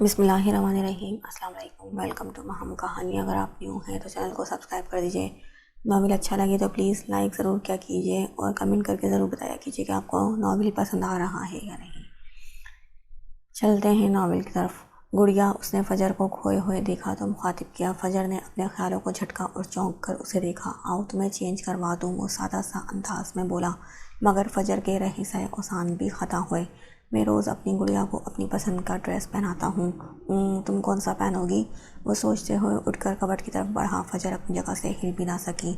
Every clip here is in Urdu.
بسم اللہ الرحمن الرحیم۔ السلام علیکم، ویلکم ٹو مہم کہانی۔ اگر آپ نیو ہیں تو چینل کو سبسکرائب کر دیجئے۔ ناول اچھا لگے تو پلیز لائک ضرور کیا کیجئے اور کمنٹ کر کے ضرور بتایا کیجئے کہ آپ کو ناول پسند آ رہا ہے یا نہیں۔ چلتے ہیں ناول کی طرف۔ گڑیا، اس نے فجر کو کھوئے ہوئے دیکھا تو مخاطب کیا۔ فجر نے اپنے خیالوں کو جھٹکا اور چونک کر اسے دیکھا۔ آؤ تمہیں چینج کروا دوں، وہ سادہ سا انداز میں بولا، مگر فجر کے رہے سائے اوسان بھی خطا ہوئے۔ میں روز اپنی گڑیا کو اپنی پسند کا ڈریس پہناتا ہوں۔ تم کون سا پہنو گی؟ وہ سوچتے ہوئے اٹھ کر کبٹ کی طرف بڑھا۔ فجر اپنی جگہ سے ہل بھی نہ سکی۔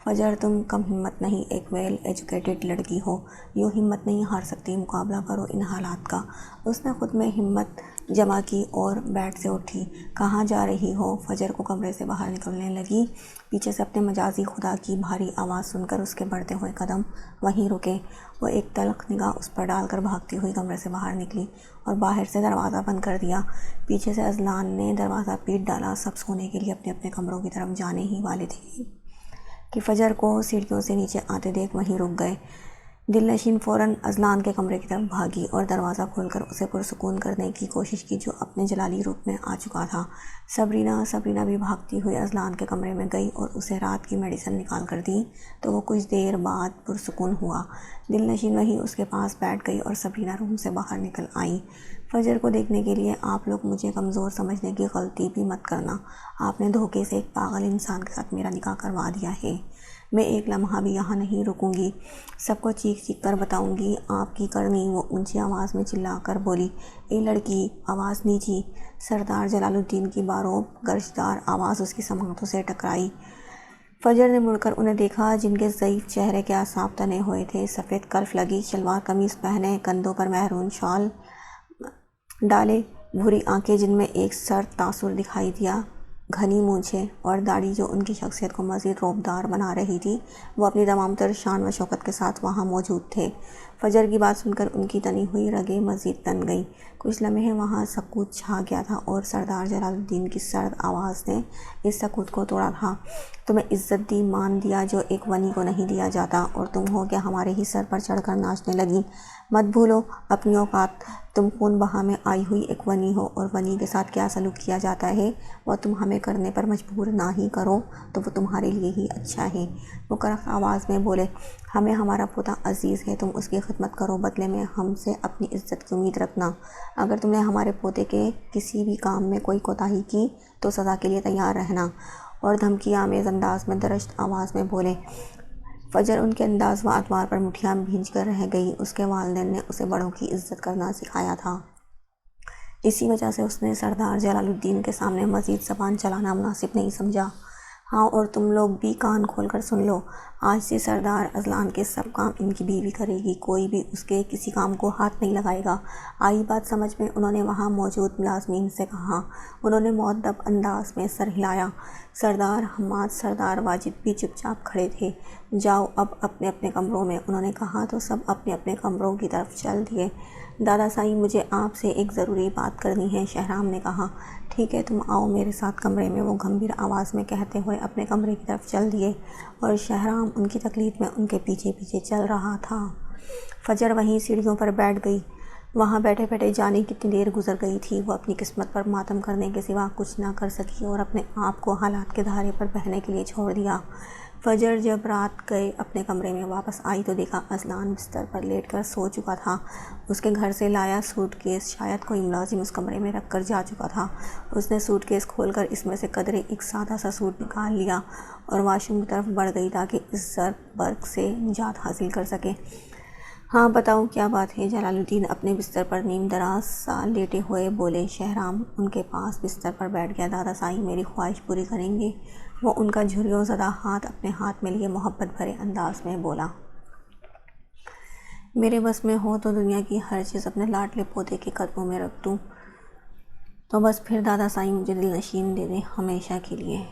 فجر، تم کم ہمت نہیں، ایک ویل ایجوکیٹڈ لڑکی ہو، یوں ہمت نہیں ہار سکتی، مقابلہ کرو ان حالات کا۔ اس نے خود میں ہمت جمع کی اور بیڈ سے اٹھی۔ کہاں جا رہی ہو؟ فجر کو کمرے سے باہر نکلنے لگی۔ پیچھے سے اپنے مجازی خدا کی بھاری آواز سن کر اس کے بڑھتے ہوئے قدم وہیں رکے۔ وہ ایک تلخ نگاہ اس پر ڈال کر بھاگتی ہوئی کمرے سے باہر نکلی اور باہر سے دروازہ بند کر دیا۔ پیچھے سے اذلان نے دروازہ پیٹ ڈالا۔ سب سونے کے لیے اپنے اپنے کمروں کی طرف جانے ہی والے تھے کہ فجر کو سیڑھیوں سے نیچے آتے دیکھ وہیں رک گئے۔ دل نشین فوراً اذلان کے کمرے کی طرف بھاگی اور دروازہ کھول کر اسے پرسکون کرنے کی کوشش کی جو اپنے جلالی روپ میں آ چکا تھا۔ سبرینا بھی بھاگتی ہوئی اذلان کے کمرے میں گئی اور اسے رات کی میڈیسن نکال کر دی تو وہ کچھ دیر بعد پرسکون ہوا۔ دل نشین وہیں اس کے پاس بیٹھ گئی اور سبرینا روم سے باہر نکل آئی۔ فجر کو دیکھنے کے لیے آپ لوگ مجھے کمزور سمجھنے کی غلطی بھی مت کرنا۔ آپ نے دھوکے سے ایک پاگل انسان کے ساتھ میرا نکاح کروا دیا ہے۔ میں ایک لمحہ بھی یہاں نہیں رکوں گی، سب کو چیخ چیخ کر بتاؤں گی آپ کی کرنی۔ وہ اونچی آواز میں چلا کر بولی۔ اے لڑکی، آواز نیچی۔ سردار جلال الدین کی باروب گرجدار آواز اس کی سماعتوں سے ٹکرائی۔ فجر نے مڑ کر انہیں دیکھا جن کے ضعیف چہرے کے اعصاب تنے ہوئے تھے۔ سفید کلف لگی شلوار قمیض پہنے، کندھوں پر میرون شال ڈالے، بھوری آنکھیں جن میں ایک سرد تاثر دکھائی دیا، گھنی مونچھیں اور داڑھی جو ان کی شخصیت کو مزید رعبدار بنا رہی تھی۔ وہ اپنی تمام تر شان و شوکت کے ساتھ وہاں موجود تھے۔ فجر کی بات سن کر ان کی تنی ہوئی رگیں مزید تن گئیں۔ کچھ لمحے وہاں سکوت چھا گیا تھا اور سردار جلال الدین کی سرد آواز نے اس سکوت کو توڑا تھا۔ تمہیں عزت دی، مان دیا جو ایک ونی کو نہیں دیا جاتا، اور تم ہو کیا ہمارے ہی سر پر چڑھ کر ناچنے لگی؟ مت بھولو اپنی اوقات، تم خون بہا میں آئی ہوئی ایک ونی ہو، اور ونی کے ساتھ کیا سلوک کیا جاتا ہے وہ تم ہمیں کرنے پر مجبور نہ ہی کرو تو وہ تمہارے لیے ہی اچھا ہے۔ وہ کرخت آواز میں بولے، ہمیں ہمارا پوتا عزیز ہے، تم اس کی خدمت کرو، بدلے میں ہم سے اپنی عزت کی امید رکھنا۔ اگر تم نے ہمارے پوتے کے کسی بھی کام میں کوئی کوتاہی کی تو سزا کے لیے تیار رہنا۔ اور دھمکی آمیز انداز میں درشت آواز میں بولے۔ فجر ان کے انداز و اطوار پر مٹھیاں بھینج کر رہ گئی۔ اس کے والدین نے اسے بڑوں کی عزت کرنا سکھایا تھا، اسی وجہ سے اس نے سردار جلال الدین کے سامنے مزید زبان چلانا مناسب نہیں سمجھا۔ ہاں، اور تم لوگ بھی کان کھول کر سن لو، آج سے سردار اذلان کے سب کام ان کی بیوی کرے گی، کوئی بھی اس کے کسی کام کو ہاتھ نہیں لگائے گا۔ آئی بات سمجھ میں؟ انہوں نے وہاں موجود ملازمین سے کہا۔ انہوں نے مؤدب انداز میں سر ہلایا۔ سردار حماد، سردار واجد بھی چپ چاپ کھڑے تھے۔ جاؤ اب اپنے اپنے کمروں میں، انہوں نے کہا تو سب اپنے اپنے کمروں کی طرف چل دیے۔ دادا سائی، مجھے آپ سے ایک ضروری بات کرنی ہے، شہرام نے کہا۔ ٹھیک ہے، تم آؤ میرے ساتھ کمرے میں، وہ گمبھیر آواز میں کہتے ہوئے اپنے کمرے کی طرف چل دیے اور شہرام ان کی تقلید میں ان کے پیچھے پیچھے چل رہا تھا۔ فجر وہیں سیڑھیوں پر بیٹھ گئی۔ وہاں بیٹھے بیٹھے جانے کتنی دیر گزر گئی تھی۔ وہ اپنی قسمت پر ماتم کرنے کے سوا کچھ نہ کر سکی اور اپنے آپ کو حالات کے دھارے پر بہنے کے لیے چھوڑ دیا۔ فجر جب رات گئے اپنے کمرے میں واپس آئی تو دیکھا اذلان بستر پر لیٹ کر سو چکا تھا۔ اس کے گھر سے لایا سوٹ کیس شاید کوئی ملازم اس کمرے میں رکھ کر جا چکا تھا۔ اس نے سوٹ کیس کھول کر اس میں سے قدرے ایک سادہ سا سوٹ نکال لیا اور واش روم کی طرف بڑھ گئی تاکہ اس ضرب برق سے نجات حاصل کر سکے۔ ہاں بتاؤ کیا بات ہے؟ جلال الدین اپنے بستر پر نیم دراز سا لیٹے ہوئے بولے۔ شہرام ان کے پاس بستر پر بیٹھ گیا۔ دادا سائی میری خواہش پوری کریں گے؟ وہ ان کا جھریوں زدہ ہاتھ اپنے ہاتھ میں لیے محبت بھرے انداز میں بولا۔ میرے بس میں ہو تو دنیا کی ہر چیز اپنے لاڈلے پوتے کے قدموں میں رکھ دوں، تو بس پھر دادا سائی مجھے دل نشین دے دیں ہمیشہ کے لیے۔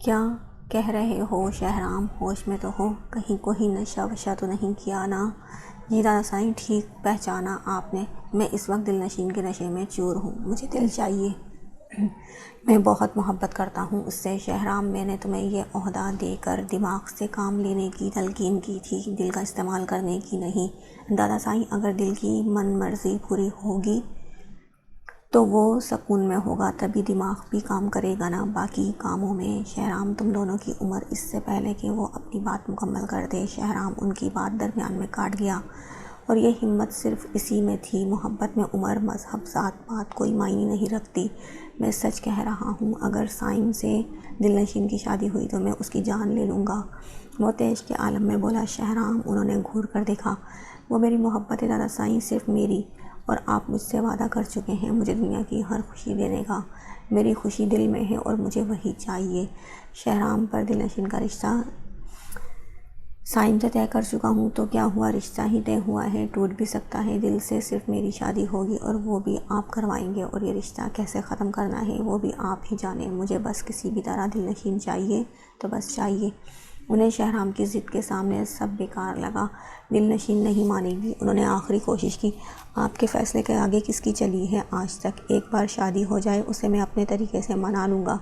کیا کہہ رہے ہو شہرام؟ ہوش میں تو ہو؟ کہیں کوئی نشہ وشہ تو نہیں کیا نا؟ جی دادا سائی، ٹھیک پہچانا آپ نے، میں اس وقت دل نشین کے نشے میں چور ہوں، مجھے دل چاہیے۔ میں بہت محبت کرتا ہوں اس سے۔ شہرام، میں نے تمہیں یہ عہدہ دے کر دماغ سے کام لینے کی تلقین کی تھی، دل کا استعمال کرنے کی نہیں۔ دادا سائی، اگر دل کی من مرضی پوری ہوگی تو وہ سکون میں ہوگا، تبھی دماغ بھی کام کرے گا نا باقی کاموں میں۔ شہرام تم دونوں کی عمر اس سے پہلے کہ وہ اپنی بات مکمل کر دے، شہرام ان کی بات درمیان میں کاٹ گیا، اور یہ ہمت صرف اسی میں تھی۔ محبت میں عمر، مذہب، ذات پات کوئی معنی نہیں رکھتی۔ میں سچ کہہ رہا ہوں، اگر سائم سے دل نشین کی شادی ہوئی تو میں اس کی جان لے لوں گا، وہ تیش کے عالم میں بولا شہرام۔ انہوں نے گھور کر دیکھا۔ وہ میری محبت ہے دادا سائیں، صرف میری، اور آپ مجھ سے وعدہ کر چکے ہیں مجھے دنیا کی ہر خوشی دینے کا۔ میری خوشی دل میں ہے اور مجھے وہی چاہیے۔ شہرام پر دل نشین کا رشتہ سائم سے طے کر چکا ہوں تو کیا ہوا، رشتہ ہی طے ہوا ہے، ٹوٹ بھی سکتا ہے دل سے۔ صرف میری شادی ہوگی اور وہ بھی آپ کروائیں گے، اور یہ رشتہ کیسے ختم کرنا ہے وہ بھی آپ ہی جانیں۔ مجھے بس کسی بھی طرح دل نشین چاہیے تو بس چاہیے۔ انہیں شہرام کی ضد کے سامنے سب بیکار لگا۔ دل نشین نہیں مانے گی۔ انہوں نے آخری کوشش کی۔ آپ کے فیصلے کے آگے کس کی چلی ہے آج تک؟ ایک بار شادی ہو جائے اسے میں اپنے طریقے سے منا لوں گا۔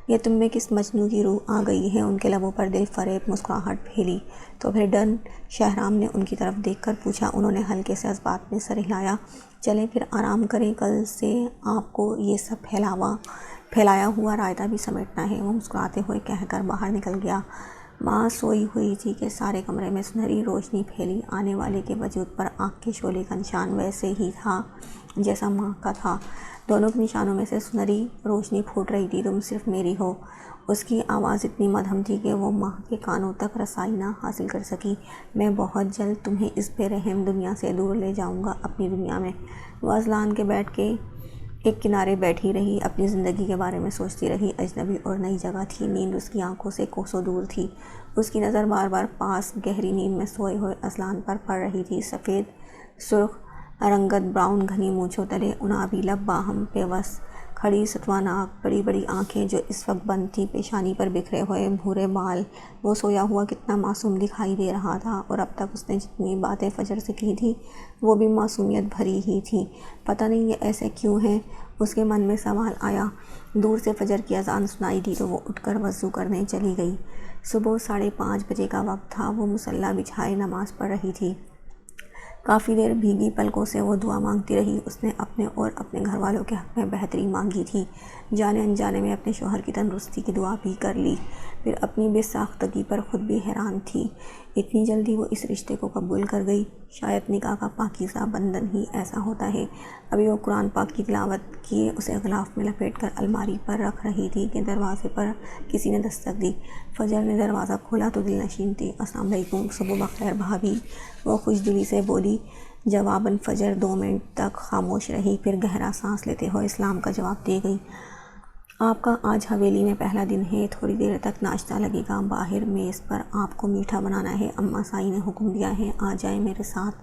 یہ تم میں کس مجنوں کی روح آ گئی ہے؟ ان کے لبوں پر دل فریب مسکراہٹ پھیلی۔ تو پھر ڈن؟ شہرام نے ان کی طرف دیکھ کر پوچھا۔ انہوں نے ہلکے سے جذبات میں سر ہلایا۔ چلیں پھر آرام کریں، کل سے آپ کو یہ سب پھیلایا ہوا رائتہ بھی سمیٹنا ہے، وہ مسکراتے ہوئے کہہ کر باہر نکل گیا۔ ماں سوئی ہوئی تھی کہ سارے کمرے میں سنہری روشنی پھیلی۔ آنے والے کے وجود پر آنکھ کے شعلے کا نشان ویسے ہی تھا جیسا ماں کا تھا۔ دونوں کے نشانوں میں سے سنہری روشنی پھوٹ رہی تھی۔ تم صرف میری ہو۔ اس کی آواز اتنی مدھم تھی کہ وہ ماں کے کانوں تک رسائی نہ حاصل کر سکی۔ میں بہت جلد تمہیں اس بے رحم دنیا سے دور لے جاؤں گا، اپنی دنیا میں۔ وہ اذلان کے بیٹھ کے ایک کنارے بیٹھی رہی، اپنی زندگی کے بارے میں سوچتی رہی۔ اجنبی اور نئی جگہ تھی، نیند اس کی آنکھوں سے کوسوں دور تھی۔ اس کی نظر بار بار پاس گہری نیند میں سوئے ہوئے اذلان پر پڑ رہی تھی۔ سفید سرخ رنگت براؤن گھنی مونچھوں تلے انابی لب باہم پیوست کھڑی، ستواں ناک، بڑی بڑی آنکھیں جو اس وقت بند تھیں، پیشانی پر بکھرے ہوئے بھورے بال۔ وہ سویا ہوا کتنا معصوم دکھائی دے رہا تھا، اور اب تک اس نے جتنی باتیں فجر سے کی تھیں وہ بھی معصومیت بھری ہی تھیں۔ پتہ نہیں یہ ایسے کیوں ہے؟ اس کے من میں سوال آیا۔ دور سے فجر کی اذان سنائی دی تو وہ اٹھ کر وضو کرنے چلی گئی۔ صبح 5:30 بجے کا وقت تھا۔ وہ مصلی بچھائے نماز پڑھ رہی تھی۔ کافی دیر بھیگی پلکوں سے وہ دعا مانگتی رہی۔ اس نے اپنے اور اپنے گھر والوں کے حق میں بہتری مانگی تھی۔ جانے انجانے میں اپنے شوہر کی تندرستی کی دعا بھی کر لی۔ پھر اپنی بے ساختگی پر خود بھی حیران تھی، اتنی جلدی وہ اس رشتے کو قبول کر گئی۔ شاید نکاح کا پاکیزہ بندھن ہی ایسا ہوتا ہے۔ ابھی وہ قرآن پاک کی تلاوت کیے اسے غلاف میں لپیٹ کر الماری پر رکھ رہی تھی کہ دروازے پر کسی نے دستک دی۔ فجر نے دروازہ کھولا تو دل نشین تھی۔ السلام علیکم۔ صبح بخیر بھابھی، وہ خوش دلی سے بولی۔ جواباً فجر 2 منٹ تک خاموش رہی، پھر گہرا سانس لیتے ہوئے اسلام کا جواب دے گئی۔ آپ کا آج حویلی میں پہلا دن ہے، تھوڑی دیر تک ناشتہ لگے گا، باہر میز پر آپ کو میٹھا بنانا ہے، اماں سائی نے حکم دیا ہے، آ جائیں میرے ساتھ۔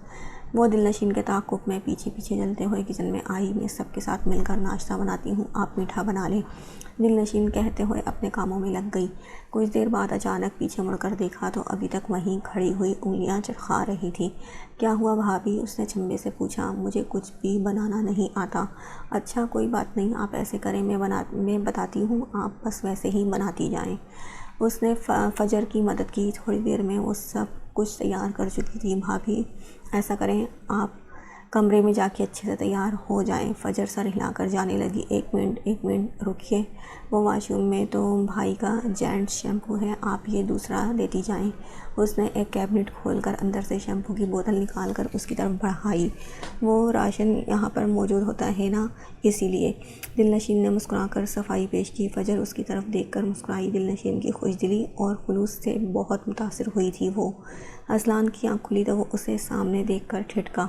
وہ دل نشین کے تعاقب میں پیچھے پیچھے چلتے ہوئے کچن میں آئی۔ میں سب کے ساتھ مل کر ناشتہ بناتی ہوں، آپ میٹھا بنا لیں، دل نشین کہتے ہوئے اپنے کاموں میں لگ گئی۔ کچھ دیر بعد اچانک پیچھے مڑ کر دیکھا تو ابھی تک وہیں کھڑی ہوئی انگلیاں چٹکا رہی تھی۔ کیا ہوا بھابھی؟ اس نے چنبے سے پوچھا۔ مجھے کچھ بھی بنانا نہیں آتا۔ اچھا کوئی بات نہیں، آپ ایسے کریں میں بتاتی ہوں، آپ بس ویسے ہی بناتی جائیں۔ اس نے فجر کی مدد کی۔ تھوڑی دیر میں وہ سب کچھ تیار کر چکی تھی۔ بھابھی ایسا کریں، آپ کمرے میں جا کے اچھے سے تیار ہو جائیں۔ فجر سر ہلا کر جانے لگی۔ ایک منٹ رکیے، وہ واش روم میں تو بھائی کا جینٹس شیمپو ہے، آپ یہ دوسرا لیتی جائیں۔ اس نے ایک کیبنٹ کھول کر اندر سے شیمپو کی بوتل نکال کر اس کی طرف بڑھائی۔ وہ راشن یہاں پر موجود ہوتا ہے نا، اسی لیے۔ دل نشین نے مسکرا کر صفائی پیش کی۔ فجر اس کی طرف دیکھ کر مسکرائی۔ دل نشین کی خوش دلی اور خلوص سے بہت متاثر ہوئی تھی وہ۔ اذلان کی آنکھ کھلی تو وہ اسے سامنے دیکھ کر ٹھٹکا۔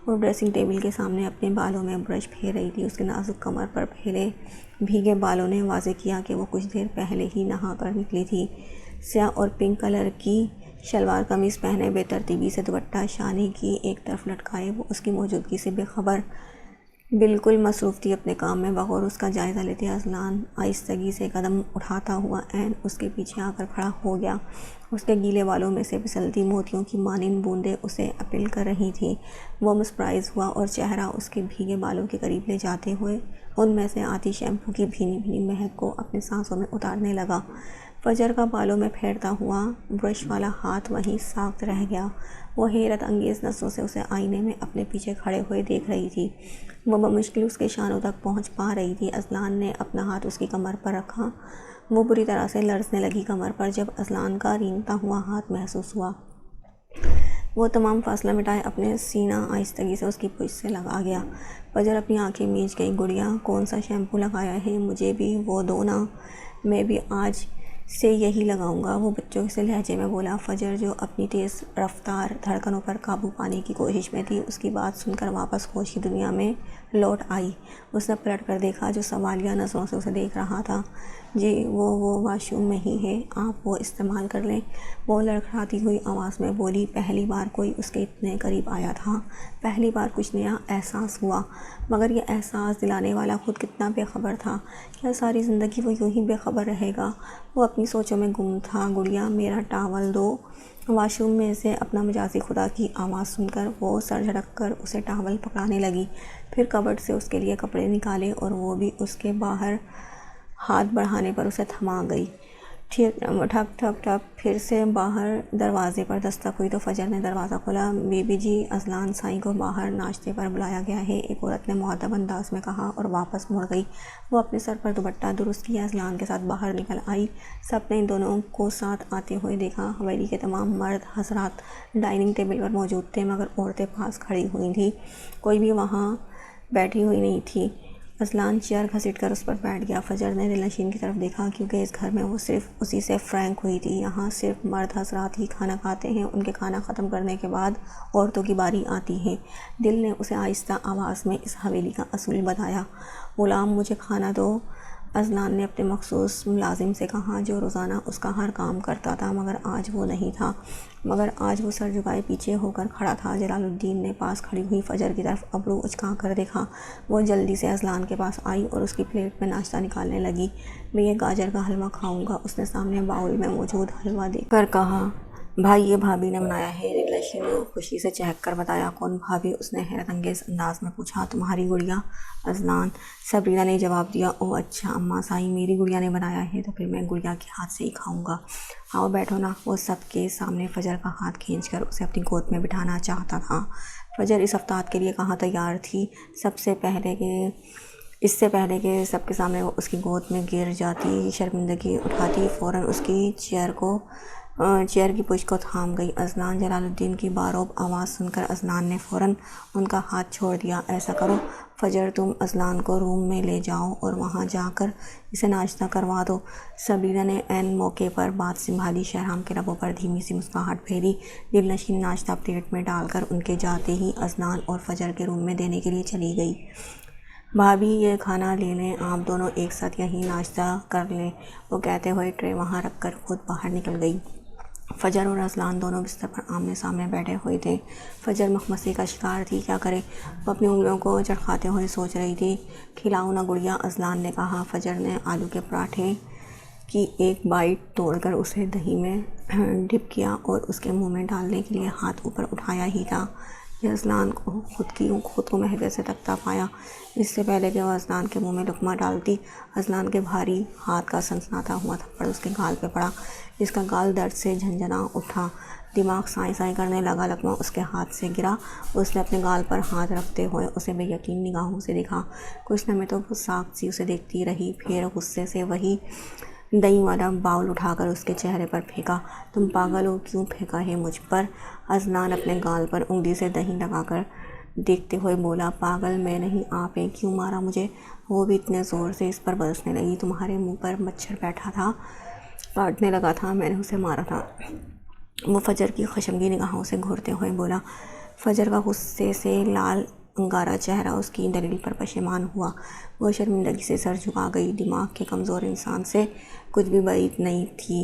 وہ ڈریسنگ ٹیبل کے سامنے اپنے بالوں میں برش پھیر رہی تھی۔ اس کے نازک کمر پر پھیلے بھیگے بالوں نے واضح کیا کہ وہ کچھ دیر پہلے ہی نہا کر نکلی تھی۔ سیاہ اور پنک کلر کی شلوار قمیص پہنے، بے ترتیبی سے دوپٹہ شانے کی ایک طرف لٹکائے، وہ اس کی موجودگی سے بے خبر بالکل مصروف تھی اپنے کام میں۔ بغور اس کا جائزہ لیتے اذلان آہستگی سے قدم اٹھاتا ہوا عین اس کے پیچھے آ کر کھڑا ہو گیا۔ اس کے گیلے بالوں میں سے پھسلتی موتیوں کی مانند بوندیں اسے اپیل کر رہی تھیں۔ وہ مسپرائز ہوا اور چہرہ اس کے بھیگے بالوں کے قریب لے جاتے ہوئے ان میں سے آتی شیمپو کی بھینی بھینی مہک کو اپنے سانسوں میں اتارنے لگا۔ فجر کا بالوں میں پھیرتا ہوا برش والا ہاتھ وہیں ساکت رہ گیا۔ وہ حیرت انگیز نظروں سے اسے آئینے میں اپنے پیچھے کھڑے ہوئے دیکھ رہی تھی۔ وہ بمشکل اس کے شانوں تک پہنچ پا رہی تھی۔ اذلان نے اپنا ہاتھ اس کی کمر پر رکھا۔ وہ بری طرح سے لرزنے لگی کمر پر جب اذلان کا رینگتا ہوا ہاتھ محسوس ہوا۔ وہ تمام فاصلہ مٹائے اپنے سینہ آہستگی سے اس کی پشت سے لگا گیا۔ فجر اپنی آنکھیں میچ گئی۔ گڑیا کون سا شیمپو لگایا ہے؟ مجھے بھی وہ دو نا، میں بھی آج سے یہی لگاؤں گا، وہ بچوں سے لہجے میں بولا۔ فجر جو اپنی تیز رفتار دھڑکنوں پر قابو پانے کی کوشش میں تھی، اس کی بات سن کر واپس ہوش کی دنیا میں لوٹ آئی۔ اس نے پلٹ کر دیکھا جو سوالیہ نظروں سے اسے دیکھ رہا تھا۔ جی وہ واش روم میں ہی ہے، آپ وہ استعمال کر لیں، وہ لڑکھڑاتی ہوئی آواز میں بولی۔ پہلی بار کوئی اس کے اتنے قریب آیا تھا، پہلی بار کچھ نیا احساس ہوا، مگر یہ احساس دلانے والا خود کتنا بے خبر تھا۔ کیا ساری زندگی وہ یوں ہی بے خبر رہے گا؟ وہ اپنی سوچوں میں گم تھا۔ گڑیا میرا ٹاول دو۔ واش روم میں سے اپنا مجازی خدا کی آواز سن کر وہ سر جھٹک کر اسے ٹاول پکڑانے لگی، پھر کبرڈ سے اس کے لیے کپڑے نکالے اور وہ بھی اس کے باہر ہاتھ بڑھانے پر اسے تھما گئی۔ ٹھک ٹھک ٹھک پھر سے باہر دروازے پر دستک ہوئی تو فجر نے دروازہ کھولا۔ بی بی جی، اذلان سائیں کو باہر ناشتے پر بلایا گیا ہے، ایک عورت نے مؤدب انداز میں کہا اور واپس مڑ گئی۔ وہ اپنے سر پر دوپٹہ درست کیے اذلان کے ساتھ باہر نکل آئی۔ سب نے ان دونوں کو ساتھ آتے ہوئے دیکھا۔ حویلی کے تمام مرد حضرات ڈائننگ ٹیبل پر موجود تھے، مگر عورتیں پاس کھڑی ہوئی تھیں، کوئی بھی وہاں بیٹھی ہوئی نہیں تھی۔ اذلان چیئر گھسیٹ کر اس پر بیٹھ گیا۔ فجر نے دل نشین کی طرف دیکھا، کیونکہ اس گھر میں وہ صرف اسی سے فرینک ہوئی تھی۔ یہاں صرف مرد حضرات ہی کھانا کھاتے ہیں، ان کے کھانا ختم کرنے کے بعد عورتوں کی باری آتی ہے۔ دل نے اسے آہستہ آواز میں اس حویلی کا اصول بتایا۔ غلام مجھے کھانا دو، اذلان نے اپنے مخصوص ملازم سے کہا، جو روزانہ اس کا ہر کام کرتا تھا، مگر آج وہ نہیں تھا، مگر آج وہ سر جھکائے پیچھے ہو کر کھڑا تھا۔ جلال الدین نے پاس کھڑی ہوئی فجر کی طرف ابرو اچکا کر دیکھا۔ وہ جلدی سے اذلان کے پاس آئی اور اس کی پلیٹ میں ناشتہ نکالنے لگی۔ میں یہ گاجر کا حلوہ کھاؤں گا، اس نے سامنے باؤل میں موجود حلوہ دیکھ کر کہا۔ بھائی یہ بھابھی نے بنایا ہے، دل نشین نے خوشی سے چہک کر بتایا۔ کون بھابھی؟ اس نے حیرت انگیز انداز میں پوچھا۔ تمہاری گڑیا، اذلان، سبرینا نے جواب دیا۔ اوہ اچھا اماں سائیں، میری گڑیا نے بنایا ہے تو پھر میں گڑیا کے ہاتھ سے ہی کھاؤں گا۔ آؤ بیٹھو نا۔ وہ سب کے سامنے فجر کا ہاتھ کھینچ کر اسے اپنی گود میں بٹھانا چاہتا تھا۔ فجر اس افتاد کے لیے کہاں تیار تھی، اس سے پہلے کہ سب کے سامنے وہ اس کی گود میں گر جاتی، شرمندگی اٹھاتی، فوراً اس کی چیئر کی پشت کو تھام گئی۔ اذلان، جلال الدین کی باروب آواز سن کر اذلان نے فوراً ان کا ہاتھ چھوڑ دیا۔ ایسا کرو فجر، تم اذلان کو روم میں لے جاؤ اور وہاں جا کر اسے ناشتہ کروا دو۔ سبرینا نے عین موقع پر بات سنبھالی۔ شہرام کے لبوں پر دھیمی سی مسکراہٹ پھیلی۔ دل نشین ناشتہ پلیٹ میں ڈال کر ان کے جاتے ہی اذلان اور فجر کے روم میں دینے کے لیے چلی گئی۔ بھابھی یہ کھانا لے لیں، آپ دونوں ایک ساتھ یہیں ناشتہ کر لیں، وہ کہتے ہوئے ٹرے وہاں رکھ کر خود باہر نکل گئی۔ فجر اور اذلان دونوں بستر پر آمنے سامنے بیٹھے ہوئے تھے۔ فجر مخمصی کا شکار تھی، کیا کرے؟ وہ اپنی انگلیوں کو چڑکاتے ہوئے سوچ رہی تھی۔ کھلاؤں نا گڑیا، اذلان نے کہا۔ فجر نے آلو کے پراٹھے کی ایک بائٹ توڑ کر اسے دہی میں ڈپ کیا اور اس کے منہ میں ڈالنے کے لیے ہاتھ اوپر اٹھایا ہی تھا کہ اذلان کو خود کو مہکے سے تکتا پایا۔ اس سے پہلے کہ وہ اذلان کے منہ میں لقمہ ڈالتی، اذلان کے بھاری ہاتھ کا سنسناتا ہوا تھپڑ اس کے گال پہ پڑا۔ اس کا گال درد سے جھنجھنا اٹھا، دماغ سائیں سائیں کرنے لگا۔ لقمہ اس کے ہاتھ سے گرا۔ اس نے اپنے گال پر ہاتھ رکھتے ہوئے اسے بے یقین نگاہوں سے دیکھا۔ کچھ لمحے تو وہ ساکت سی اسے دیکھتی رہی، پھر غصے سے وہی دہی والا باؤل اٹھا کر اس کے چہرے پر پھینکا۔ تم پاگل ہو، کیوں پھینکا ہے مجھ پر؟ اذلان اپنے گال پر انگلی سے دہی لگا کر دیکھتے ہوئے بولا۔ پاگل میں نہیں، آپ ہیں، کیوں مارا مجھے؟ وہ بھی اتنے زور سے اس پر برسنے لگی۔ تمہارے منہ پر مچھر بیٹھا تھا، کاٹنے لگا تھا، میں نے اسے مارا تھا، وہ فجر کی خشمگین نگاہوں سے گھورتے ہوئے بولا۔ فجر کا غصے سے لال انگارہ چہرہ اس کی دلیل پر پشیمان ہوا۔ وہ شرمندگی سے سر جھکا گئی۔ دماغ کے کمزور انسان سے کچھ بھی بعید نہیں تھی،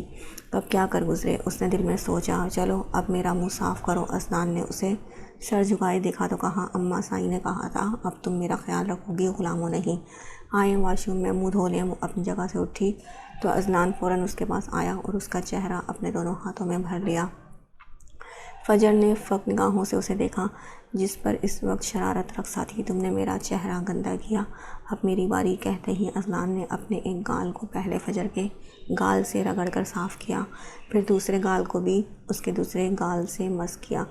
کب کیا کر گزرے، اس نے دل میں سوچا۔ چلو اب میرا منہ صاف کرو۔ اذلان نے اسے سر جھکائے دیکھا تو کہا، اماں سائیں نے کہا تھا اب تم میرا خیال رکھو گی، غلاموں نہیں۔ آئیں واش روم میں منہ دھو لیں۔ وہ اپنی جگہ سے اٹھی تو اذلان فوراً اس کے پاس آیا اور اس کا چہرہ اپنے دونوں ہاتھوں میں بھر لیا۔ فجر نے فحش نگاہوں سے اسے دیکھا۔ جس پر اس وقت شرارت رقصہ تھی، تم نے میرا چہرہ گندا کیا۔ اب میری باری کہتے ہی اذلان نے اپنے ایک گال کو پہلے فجر کے گال سے رگڑ کر صاف کیا، پھر دوسرے گال کو بھی اس کے دوسرے گال سے مس کیا۔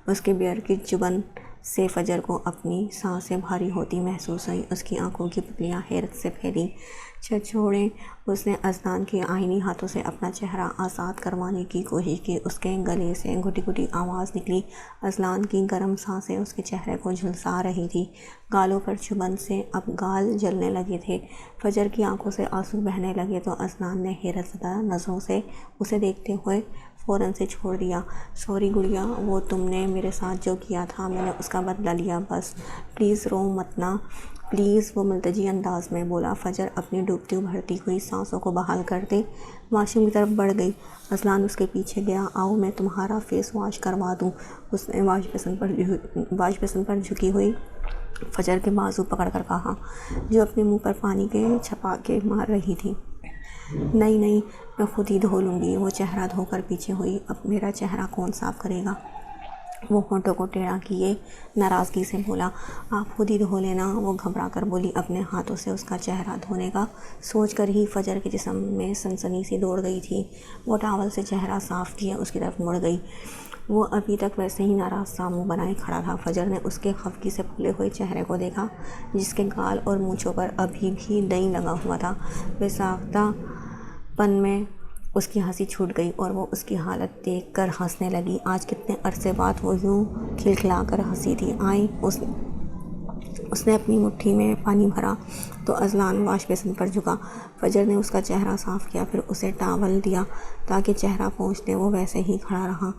اس کے بیئر کی چبھن سے فجر کو اپنی سانسیں بھاری ہوتی محسوس ہوئی، اس کی آنکھوں کی پتلیاں حیرت سے پھیلیں۔ چھوڑیں، اس نے اذلان کے آہنی ہاتھوں سے اپنا چہرہ آزاد کروانے کی کوشش کی۔ اس کے گلے سے گھٹی گھٹی آواز نکلی۔ اذلان کی گرم سانسیں اس کے چہرے کو جھلسا رہی تھی، گالوں پر چبھن سے اب گال جلنے لگے تھے۔ فجر کی آنکھوں سے آنسو بہنے لگے تو اذلان نے حیرت زدہ نظروں سے اسے دیکھتے ہوئے فوراً سے چھوڑ دیا۔ سوری گڑیا، وہ تم نے میرے ساتھ جو کیا تھا میں نے اس کا بدلہ لیا، بس پلیز رو مت نا، پلیز، وہ ملتجی انداز میں بولا۔ فجر اپنی ڈوبتی ابھرتی ہوئی سانسوں کو بحال کرتے واش روم کی طرف بڑھ گئی۔ اذلان اس کے پیچھے گیا۔ آؤ میں تمہارا فیس واش کروا دوں، اس نے واش بیسن پر جھکی ہوئی فجر کے بازو پکڑ کر کہا، جو اپنے منہ پر پانی کے چھپاکے مار رہی تھی۔ نہیں نہیں، میں خود ہی دھو لوں گی۔ وہ چہرہ دھو کر پیچھے ہوئی۔ اب میرا چہرہ کون صاف کرے گا؟ وہ ہونٹوں کو ٹیڑھا کیے ناراضگی سے بولا۔ آپ خود ہی دھو لینا، وہ گھبرا کر بولی۔ اپنے ہاتھوں سے اس کا چہرہ دھونے کا سوچ کر ہی فجر کے جسم میں سنسنی سی دوڑ گئی تھی۔ وہ ٹاول سے چہرہ صاف کیے اس کی طرف مڑ گئی۔ وہ ابھی تک ویسے ہی ناراض سا منہ بنائے کھڑا تھا۔ فجر نے اس کے خفگی سے پھولے ہوئے چہرے کو دیکھا، جس کے گال اور مونچھوں پر ابھی بھی دہی لگا ہوا تھا۔ بے ساختہ پن میں اس کی ہنسی چھوٹ گئی اور وہ اس کی حالت دیکھ کر ہنسنے لگی۔ آج کتنے عرصے بعد وہ یوں کھلکھلا کر ہنسی تھی۔ آئیں، اس نے اپنی مٹھی میں پانی بھرا تو اذلان واش بیسن پر جھکا۔ فجر نے اس کا چہرہ صاف کیا، پھر اسے ٹاول دیا تاکہ چہرہ پوچھ لے۔ وہ ویسے ہی کھڑا رہا۔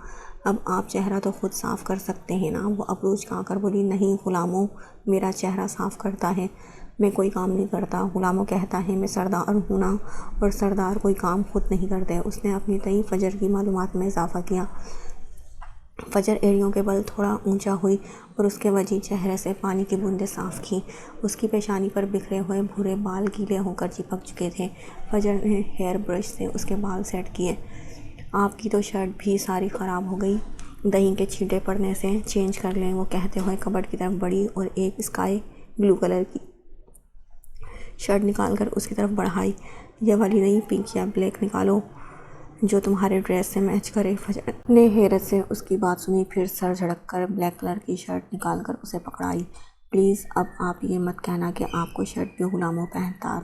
اب آپ چہرہ تو خود صاف کر سکتے ہیں نا، وہ ابروج کھا کر بولی۔ نہیں غلامو، میرا چہرہ صاف کرتا ہے، میں کوئی کام نہیں کرتا۔ غلامو کہتا ہے میں سردار ہوں نا، اور سردار کوئی کام خود نہیں کرتے۔ اس نے اپنی تئیں فجر کی معلومات میں اضافہ کیا۔ فجر ایڑیوں کے بل تھوڑا اونچا ہوئی اور اس کے وجیح چہرے سے پانی کی بوندیں صاف کیں۔ اس کی پیشانی پر بکھرے ہوئے بھورے بال گیلے ہو کر چپک چکے تھے۔ فجر نے ہیئر برش سے اس کے بال سیٹ کیے۔ آپ کی تو شرٹ بھی ساری خراب ہو گئی، دہی کے چھینٹے پڑنے سے چینج کر لیں، وہ کہتے ہوئے کبرڈ کی طرف بڑھی اور ایک اسکائی بلو کلر کی شرٹ نکال کر اس کی طرف بڑھائی۔ یہ والی نہیں، پنک یا بلیک نکالو جو تمہارے ڈریس سے میچ کرے۔ فجر نے حیرت سے اس کی بات سنی، پھر سر جھٹک کر بلیک کلر کی شرٹ نکال کر اسے پکڑائی۔ پلیز اب آپ یہ مت کہنا کہ آپ کو شرٹ بھی غلاموں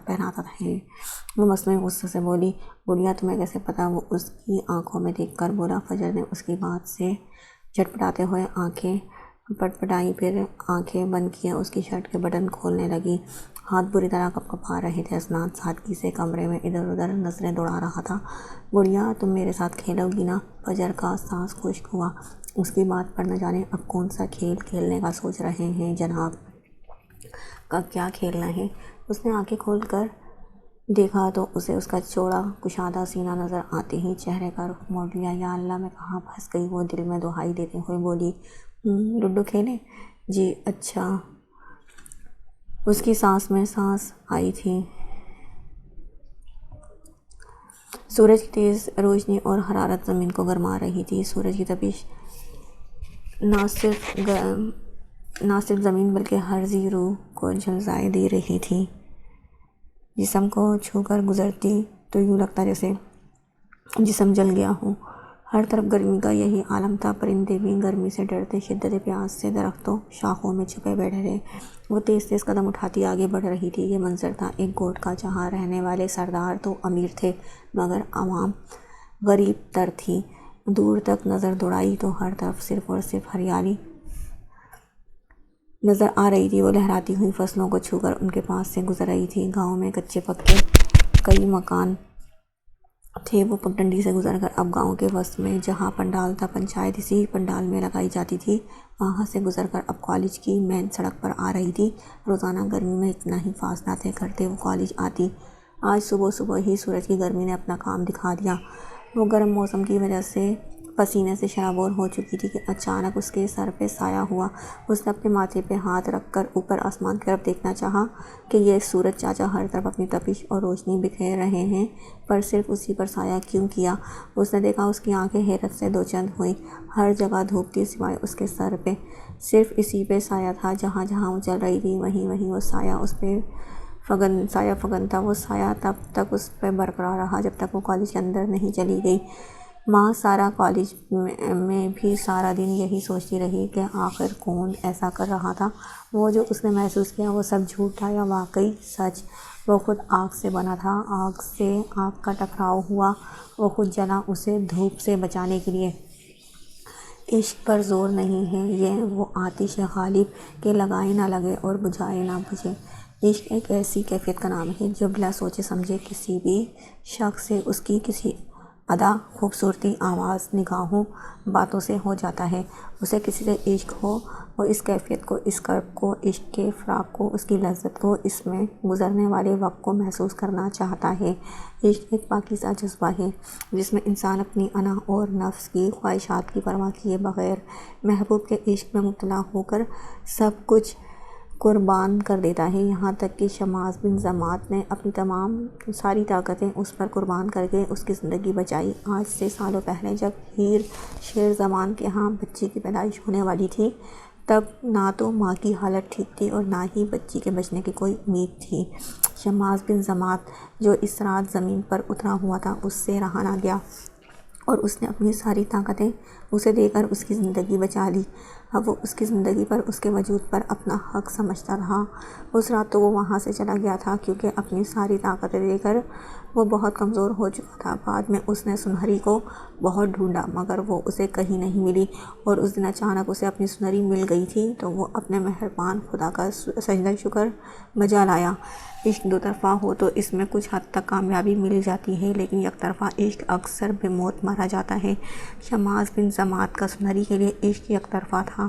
پہناتا ہے، وہ مصنوعی غصے سے بولی۔ گڑیا تمہیں کیسے پتا؟ وہ اس کی آنکھوں میں دیکھ کر بولا۔ فجر نے اس کی بات سے جھٹپٹاتے ہوئے آنکھیں پٹپٹائیں، پھر آنکھیں بند کیے اس کی شرٹ کے بٹن کھولنے لگی۔ ہاتھ بری طرح کپکپا رہے تھے۔ اذلان سادگی سے کمرے میں ادھر ادھر نظریں دوڑا رہا تھا۔ گڑیا تم میرے ساتھ کھیلو گی نا؟ فجر کا سانس خشک ہوا۔ اس کی بات پر نہ جانے اب کون سا کھیل کھیلنے کا سوچ رہے ہیں جناب؟ کا کیا کھیلنا ہے؟ اس نے آنکھیں کھول کر دیکھا تو اسے اس کا چوڑا کشادہ سینہ نظر آتے ہی چہرے کا رخ موڑ لیا۔ یا اللہ، میں کہاں پھنس گئی، وہ دل میں دہائی دیتے ہوئے بولی۔ لوڈو کھیلیں؟ جی اچھا۔ اس کی سانس میں سانس آئی تھی۔ سورج کی تیز روشنی اور حرارت زمین کو گرما رہی تھی۔ سورج کی تپش نہ صرف زمین بلکہ ہر ذی روح کو جھلسائے دے رہی تھی۔ جسم کو چھو کر گزرتی تو یوں لگتا جیسے جسم جل گیا ہو۔ ہر طرف گرمی کا یہی عالم تھا۔ پرندے بھی گرمی سے ڈرتے شدت پیاس سے درختوں شاخوں میں چھپے بیٹھے تھے۔ وہ تیز تیز قدم اٹھاتی آگے بڑھ رہی تھی۔ یہ منظر تھا ایک گوٹھ کا، جہاں رہنے والے سردار تو امیر تھے مگر عوام غریب تر تھی۔ دور تک نظر دوڑائی تو ہر طرف صرف اور صرف ہریالی نظر آ رہی تھی۔ وہ لہراتی ہوئی فصلوں کو چھو کر ان کے پاس سے گزر رہی تھی۔ گاؤں میں کچے پکے کئی مکان تھے، وہ پگڈنڈی سے گزر کر اب گاؤں کے وسط میں جہاں پنڈال تھا، پنچایت اسی پنڈال میں لگائی جاتی تھی، وہاں سے گزر کر اب کالج کی مین سڑک پر آ رہی تھی۔ روزانہ گرمی میں اتنا ہی فاصلہ طے کرتے وہ کالج آتی۔ آج صبح صبح ہی سورج کی گرمی نے اپنا کام دکھا دیا۔ وہ گرم موسم کی وجہ سے پسینے سے شرابور ہو چکی تھی کہ اچانک اس کے سر پہ سایہ ہوا۔ اس نے اپنے ماتھے پہ ہاتھ رکھ کر اوپر آسمان کی طرف دیکھنا چاہا کہ یہ سورج چاچا ہر طرف اپنی تپش اور روشنی بکھیر رہے ہیں، پر صرف اسی پر سایہ کیوں کیا؟ اس نے دیکھا اس کی آنکھیں حیرت سے دوچند ہوئیں۔ ہر جگہ دھوپ تھی سوائے اس کے سر پہ، صرف اسی پہ سایہ تھا۔ جہاں جہاں وہ چل رہی تھی وہیں وہیں وہ سایہ اس پہ سایہ فگن تھا۔ وہ سایہ تب تک اس پہ برقرار رہا جب تک وہ کالج کے اندر نہیں چلی گئی۔ ماں سارا کالج میں بھی سارا دن یہی سوچتی رہی کہ آخر کون ایسا کر رہا تھا؟ وہ جو اس نے محسوس کیا وہ سب جھوٹ تھا یا واقعی سچ؟ وہ خود آگ سے بنا تھا، آگ سے آگ کا ٹکراؤ ہوا، وہ خود جلا اسے دھوپ سے بچانے کے لیے۔ عشق پر زور نہیں ہے، یہ وہ آتش ہے غالب کہ لگائے نہ لگے اور بجھائے نہ بجھے۔ عشق ایک ایسی کیفیت کا نام ہے جو بلا سوچے سمجھے کسی بھی شخص سے، اس کی کسی ادا، خوبصورتی، آواز، نگاہوں، باتوں سے ہو جاتا ہے۔ اسے کسی سے عشق ہو، وہ اس کیفیت کو، اس کرب کو، عشق کے فراق کو، اس کی لذت کو، اس میں گزرنے والے وقت کو محسوس کرنا چاہتا ہے۔ عشق ایک پاکیزہ جذبہ ہے جس میں انسان اپنی انا اور نفس کی خواہشات کی پرواہ کیے بغیر محبوب کے عشق میں مبتلا ہو کر سب کچھ قربان کر دیتا ہے، یہاں تک کہ شماس بن ضماد نے اپنی ساری طاقتیں اس پر قربان کر کے اس کی زندگی بچائی۔ آج سے سالوں پہلے جب ہیر شیر زمان کے ہاں بچی کی پیدائش ہونے والی تھی، تب نہ تو ماں کی حالت ٹھیک تھی اور نہ ہی بچی کے بچنے کی کوئی امید تھی۔ شماس بن ضماد جو اس رات زمین پر اترا ہوا تھا، اس سے رہا نہ گیا اور اس نے اپنی ساری طاقتیں اسے دے کر اس کی زندگی بچا لی۔ اب وہ اس کی زندگی پر، اس کے وجود پر اپنا حق سمجھتا رہا۔ اس رات تو وہ وہاں سے چلا گیا تھا کیونکہ اپنی ساری طاقتیں دے کر وہ بہت کمزور ہو چکا تھا۔ بعد میں اس نے سنہری کو بہت ڈھونڈا مگر وہ اسے کہیں نہیں ملی، اور اس دن اچانک اسے اپنی سنہری مل گئی تھی تو وہ اپنے مہربان خدا کا سجدہ شکر بجا لایا۔ عشق دو طرفہ ہو تو اس میں کچھ حد تک کامیابی مل جاتی ہے، لیکن یک طرفہ عشق اکثر بے موت مارا جاتا ہے۔ شماس بن ضماد کا سنہری کے لیے عشق یک طرفہ تھا۔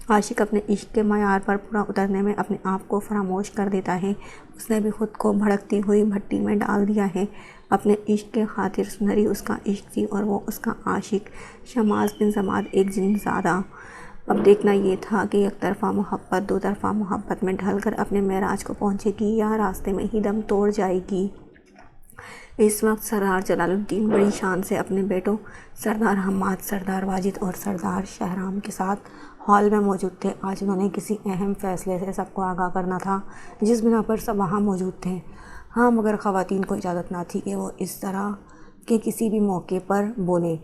عاشق اپنے عشق کے معیار پر پورا اترنے میں اپنے آپ کو فراموش کر دیتا ہے۔ اس نے بھی خود کو بھڑکتی ہوئی بھٹی میں ڈال دیا ہے۔ اپنے عشق کے خاطر سنہری اس کا عشق تھی اور وہ اس کا عاشق۔ شماس بن ضماد ایک جن زادہ۔ اب دیکھنا یہ تھا کہ یک طرفہ محبت دو طرفہ محبت میں ڈھل کر اپنے معراج کو پہنچے گی یا راستے میں ہی دم توڑ جائے گی۔ اس وقت سردار جلال الدین بڑی شان سے اپنے بیٹوں سردار حماد، سردار واجد اور سردار شہرام کے ساتھ ہال میں موجود تھے۔ آج انہوں نے کسی اہم فیصلے سے سب کو آگاہ کرنا تھا، جس بنا پر سب وہاں موجود تھے۔ ہاں، مگر خواتین کو اجازت نہ تھی کہ وہ اس طرح کے کسی بھی موقع پر بولیں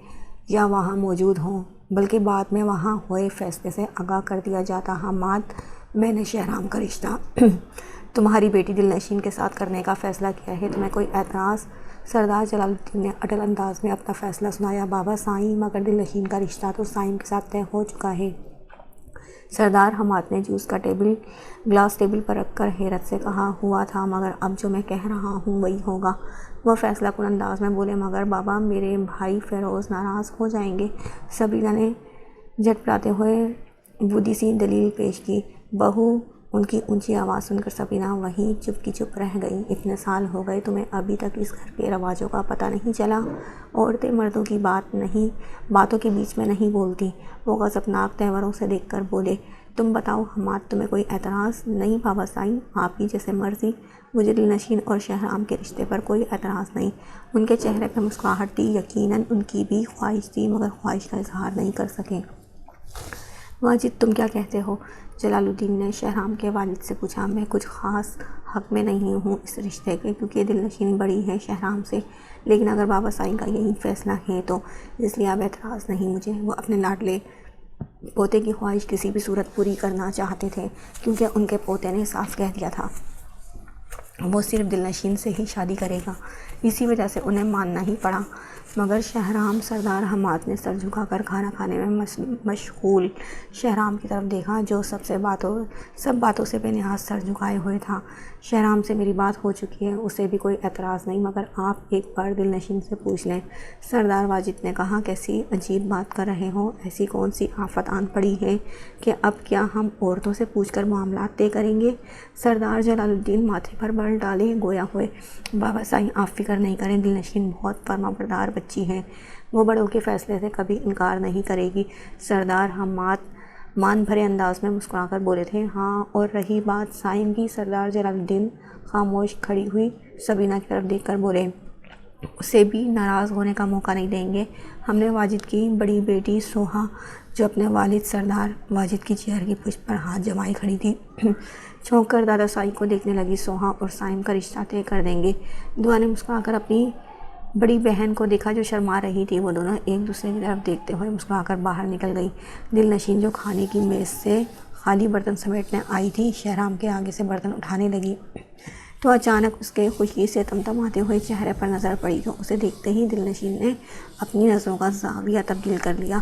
یا وہاں موجود ہوں، بلکہ بعد میں وہاں ہوئے فیصلے سے آگاہ کر دیا جاتا۔ حماد، میں نے شہرام کا رشتہ تمہاری بیٹی دلنشین کے ساتھ کرنے کا فیصلہ کیا ہے، تمہیں کوئی اعتراض؟ سردار جلال الدین نے اٹل انداز میں اپنا فیصلہ سنایا۔ بابا سائیں، مگر دلنشین کا رشتہ تو سائم کے ساتھ طے ہو چکا ہے۔ سردار حماد نے جوس کا گلاس ٹیبل پر رکھ کر حیرت سے کہا، ہوا تھا مگر اب جو میں کہہ رہا ہوں وہی ہوگا۔ وہ فیصلہ کن انداز میں بولے، مگر بابا میرے بھائی فیروز ناراض ہو جائیں گے۔ سبرینا نے جھٹپٹاتے ہوئے بودھی سی دلیل پیش کی۔ بہو، ان کی اونچی آواز سن کر سبرینا وہیں چپ کی چپ رہ گئی۔ اتنے سال ہو گئے تمہیں ابھی تک اس گھر کے رواجوں کا پتہ نہیں چلا؟ عورتیں مردوں کی باتوں کے بیچ میں نہیں بولتی۔ وہ غضبناک تیوروں سے دیکھ کر بولے، تم بتاؤ حماد، تمہیں کوئی اعتراض؟ نہیں بابا سائیں، آپ کی جیسے مرضی، مجھے دلنشین اور شہرام کے رشتے پر کوئی اعتراض نہیں۔ ان کے چہرے پہ مسکراہٹ تھی، یقیناً ان کی بھی خواہش تھی مگر خواہش کا اظہار نہیں کر سکے۔ واجد، تم کیا کہتے ہو؟ جلال الدین نے شہرام کے والد سے پوچھا۔ میں کچھ خاص حق میں نہیں ہوں اس رشتے کے، کیونکہ دلنشین بڑی ہے شہرام سے، لیکن اگر بابا سائیں کا یہی فیصلہ ہے تو اس لیے اب اعتراض نہیں مجھے۔ وہ اپنے لاڈلے پوتے کی خواہش کسی بھی صورت پوری کرنا چاہتے تھے، کیونکہ ان کے پوتے نے صاف کہہ دیا تھا وہ صرف دلنشین سے ہی شادی کرے گا، اسی وجہ سے انہیں ماننا ہی پڑا۔ مگر شہرام، سردار حماد نے سر جھکا کر کھانا کھانے میں مشغول شہرام کی طرف دیکھا، جو سب باتوں سے بے نیاز سر جھکائے ہوئے تھا۔ شہرام سے میری بات ہو چکی ہے، اسے بھی کوئی اعتراض نہیں، مگر آپ ایک بار دلنشین سے پوچھ لیں۔ سردار واجد نے کہا، کیسی عجیب بات کر رہے ہو، ایسی کون سی آفت آن پڑی ہے کہ اب کیا ہم عورتوں سے پوچھ کر معاملات طے کریں گے؟ سردار جلال الدین ماتھے پر بر ڈال ڈالے گویا ہوئے۔ بابا سائیں آپ فکر نہیں کریں، دل نشین بہت فرما بردار بچی ہیں، وہ بڑوں کے فیصلے سے کبھی انکار نہیں کرے گی۔ سردار حماد مان بھرے انداز میں مسکرا کر بولے تھے۔ ہاں، اور رہی بات سائم کی، سردار جلال الدین خاموش کھڑی ہوئی سبینہ کی طرف دیکھ کر بولے، اسے بھی ناراض ہونے کا موقع نہیں دیں گے۔ ہم نے واجد کی بڑی بیٹی سوہا، جو اپنے والد سردار واجد کی چہر کی پشت پر ہاتھ جمائے کھڑی تھی، چونک کر دادا سائی کو دیکھنے لگی۔ سوہا اور سائم کا رشتہ طے کر دیں گے۔ دعا نے مسکرا کر اپنی بڑی بہن کو دیکھا جو شرما رہی تھی۔ وہ دونوں ایک دوسرے کی طرف دیکھتے ہوئے مسکرا کر باہر نکل گئی۔ دل نشین جو کھانے کی میز سے خالی برتن سمیٹنے آئی تھی، شہرام کے آگے سے برتن اٹھانے لگی تو اچانک اس کے خوشی سے تمتماتے ہوئے چہرے پر نظر پڑی، تو اسے دیکھتے ہی دل نشین نے اپنی نظروں کا زاویہ تبدیل کر لیا،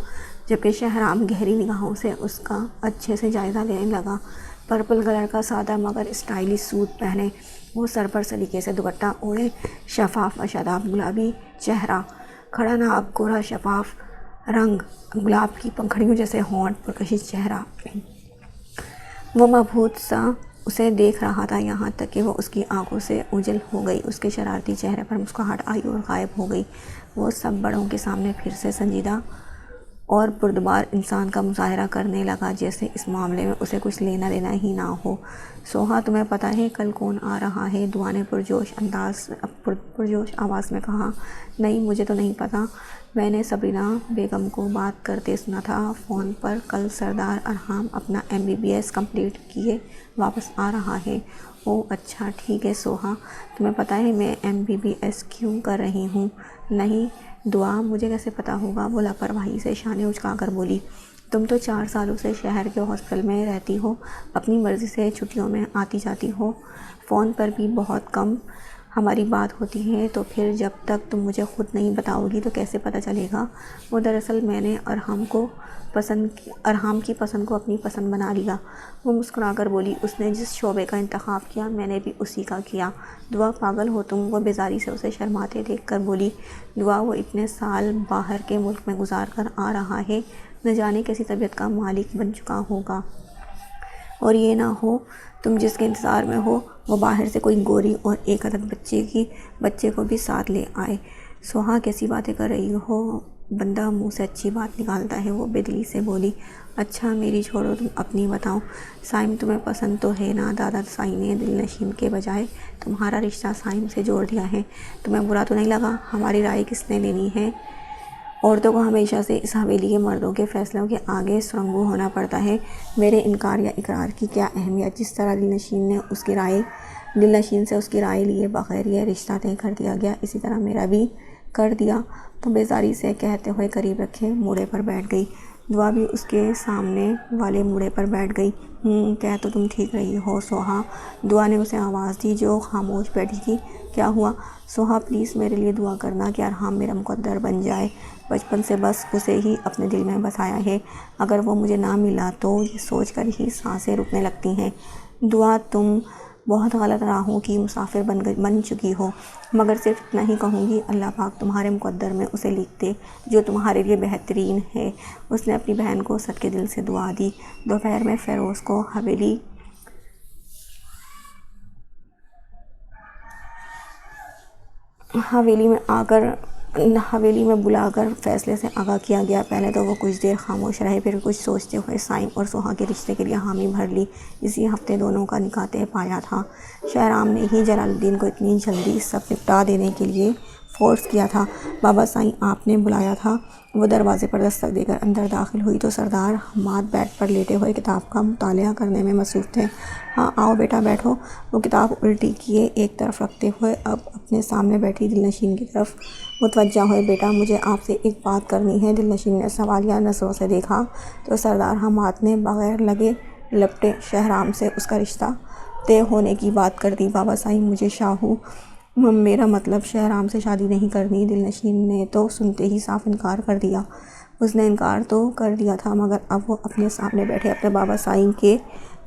جبکہ شہرام گہری نگاہوں سے اس کا اچھے سے جائزہ لینے لگا۔ پرپل کلر کا سادہ مگر اسٹائلش سوٹ پہنے، وہ سر پر سلیقے سے دوپٹہ اوڑھے، شفاف و شاداب گلابی چہرہ، کھڑا ناک، گورا شفاف رنگ، گلاب کی پنکھڑیوں جیسے ہونٹ، پرکشش چہرہ۔ وہ مبہوت سا اسے دیکھ رہا تھا، یہاں تک کہ وہ اس کی آنکھوں سے اوجھل ہو گئی۔ اس کے شرارتی چہرے پر مسکراہٹ آئی اور غائب ہو گئی۔ وہ سب بڑوں کے سامنے پھر سے سنجیدہ اور بردبار انسان کا مظاہرہ کرنے لگا، جیسے اس معاملے میں اسے کچھ لینا دینا ہی نہ ہو۔ سوہا، تمہیں پتہ ہے کل کون آ رہا ہے؟ دعا نے پرجوش آواز میں کہا۔ نہیں، مجھے تو نہیں پتہ، میں نے صبرینہ بیگم کو بات کرتے سنا تھا فون پر، کل سردار ارحام اپنا MBBS کمپلیٹ کیے واپس آ رہا ہے۔ اوہ اچھا، ٹھیک ہے سوہا، تمہیں پتہ ہے میں MBBS کیوں کر رہی ہوں؟ نہیں دعا، مجھے کیسے پتہ ہوگا؟ وہ لاپرواہی سے شانے اچکا کر بولی۔ تم تو 4 سالوں سے شہر کے ہاسٹل میں رہتی ہو، اپنی مرضی سے چھٹیوں میں آتی جاتی ہو، فون پر بھی بہت کم ہماری بات ہوتی ہے، تو پھر جب تک تم مجھے خود نہیں بتاؤ گی تو کیسے پتہ چلے گا؟ وہ دراصل میں نے ارحام کی پسند کو اپنی پسند بنا لیا، وہ مسکرا کر بولی۔ اس نے جس شعبے کا انتخاب کیا میں نے بھی اسی کا کیا۔ دعا، پاگل ہو تم؟ وہ بیزاری سے اسے شرماتے دیکھ کر بولی۔ دعا، وہ اتنے سال باہر کے ملک میں گزار کر آ رہا ہے، نہ جانے کیسی طبیعت کا مالک بن چکا ہوگا، اور یہ نہ ہو تم جس کے انتظار میں ہو وہ باہر سے کوئی گوری اور ایک عدد بچے کو بھی ساتھ لے آئے۔ سوہا، کیسی باتیں کر رہی ہو؟ بندہ منہ سے اچھی بات نکالتا ہے، وہ بے دلی سے بولی۔ اچھا میری چھوڑو، تم اپنی بتاؤ۔ سائم تمہیں پسند تو ہے نا؟ دادا سائی نے دل نشین کے بجائے تمہارا رشتہ سائم سے جوڑ دیا ہے، تمہیں برا تو نہیں لگا؟ ہماری رائے کس نے لینی ہے؟ عورتوں کو ہمیشہ سے اس حویلی کے مردوں کے فیصلوں کے آگے سرنگوں ہونا پڑتا ہے۔ میرے انکار یا اقرار کی کیا اہمیت؟ جس طرح دل نشین سے اس کی رائے لیے بغیر یہ رشتہ طے کر دیا گیا، اسی طرح میرا بھی کر دیا، تو بیزاری سے کہتے ہوئے قریب رکھے موڑے پر بیٹھ گئی۔ دعا بھی اس کے سامنے والے موڑے پر بیٹھ گئی۔ کہہ تو تم ٹھیک رہی ہو سوہا، دعا نے اسے آواز دی جو خاموش بیٹھی تھی۔ کیا ہوا؟ سوہا پلیز میرے لیے دعا کرنا کہ ارحام میرا مقدر بن جائے، بچپن سے بس اسے ہی اپنے دل میں بسایا ہے، اگر وہ مجھے نہ ملا تو یہ سوچ کر ہی سانسیں رکنے لگتی ہیں۔ دعا، تم بہت غلط راہوں کی مسافر بن چکی ہو، مگر صرف اتنا ہی کہوں گی، اللہ پاک تمہارے مقدر میں اسے لکھ دے جو تمہارے لیے بہترین ہے۔ اس نے اپنی بہن کو صدقے دل سے دعا دی۔ دوپہر میں فیروز کو حویلی میں بلا کر فیصلے سے آگاہ کیا گیا۔ پہلے تو وہ کچھ دیر خاموش رہے، پھر کچھ سوچتے ہوئے سائم اور سوہا کے رشتے کے لیے حامی بھر لی۔ اسی ہفتے دونوں کا نکاح طے پایا تھا۔ شہرام نے ہی جلال الدین کو اتنی جلدی سب نپٹا دینے کے لیے فورس کیا تھا۔ بابا سائیں آپ نے بلایا تھا؟ وہ دروازے پر دستک دے کر اندر داخل ہوئی تو سردار حماد بیڈ پر لیٹے ہوئے کتاب کا مطالعہ کرنے میں مصروف تھے۔ ہاں آؤ بیٹا بیٹھو، وہ کتاب الٹی کیے ایک طرف رکھتے ہوئے اب اپنے سامنے بیٹھی دل نشین کی طرف متوجہ ہوئے۔ بیٹا مجھے آپ سے ایک بات کرنی ہے۔ دل نشین نے سوالیہ نظروں سے دیکھا تو سردار حماد نے بغیر لگے لپٹے شہرام سے اس کا رشتہ طے ہونے کی بات کر دی۔ بابا سائیں، مجھے شاہو، میرا مطلب شہرام سے شادی نہیں کرنی۔ دل نشین نے تو سنتے ہی صاف انکار کر دیا۔ اس نے انکار تو کر دیا تھا، مگر اب وہ اپنے سامنے بیٹھے اپنے بابا سائیں کے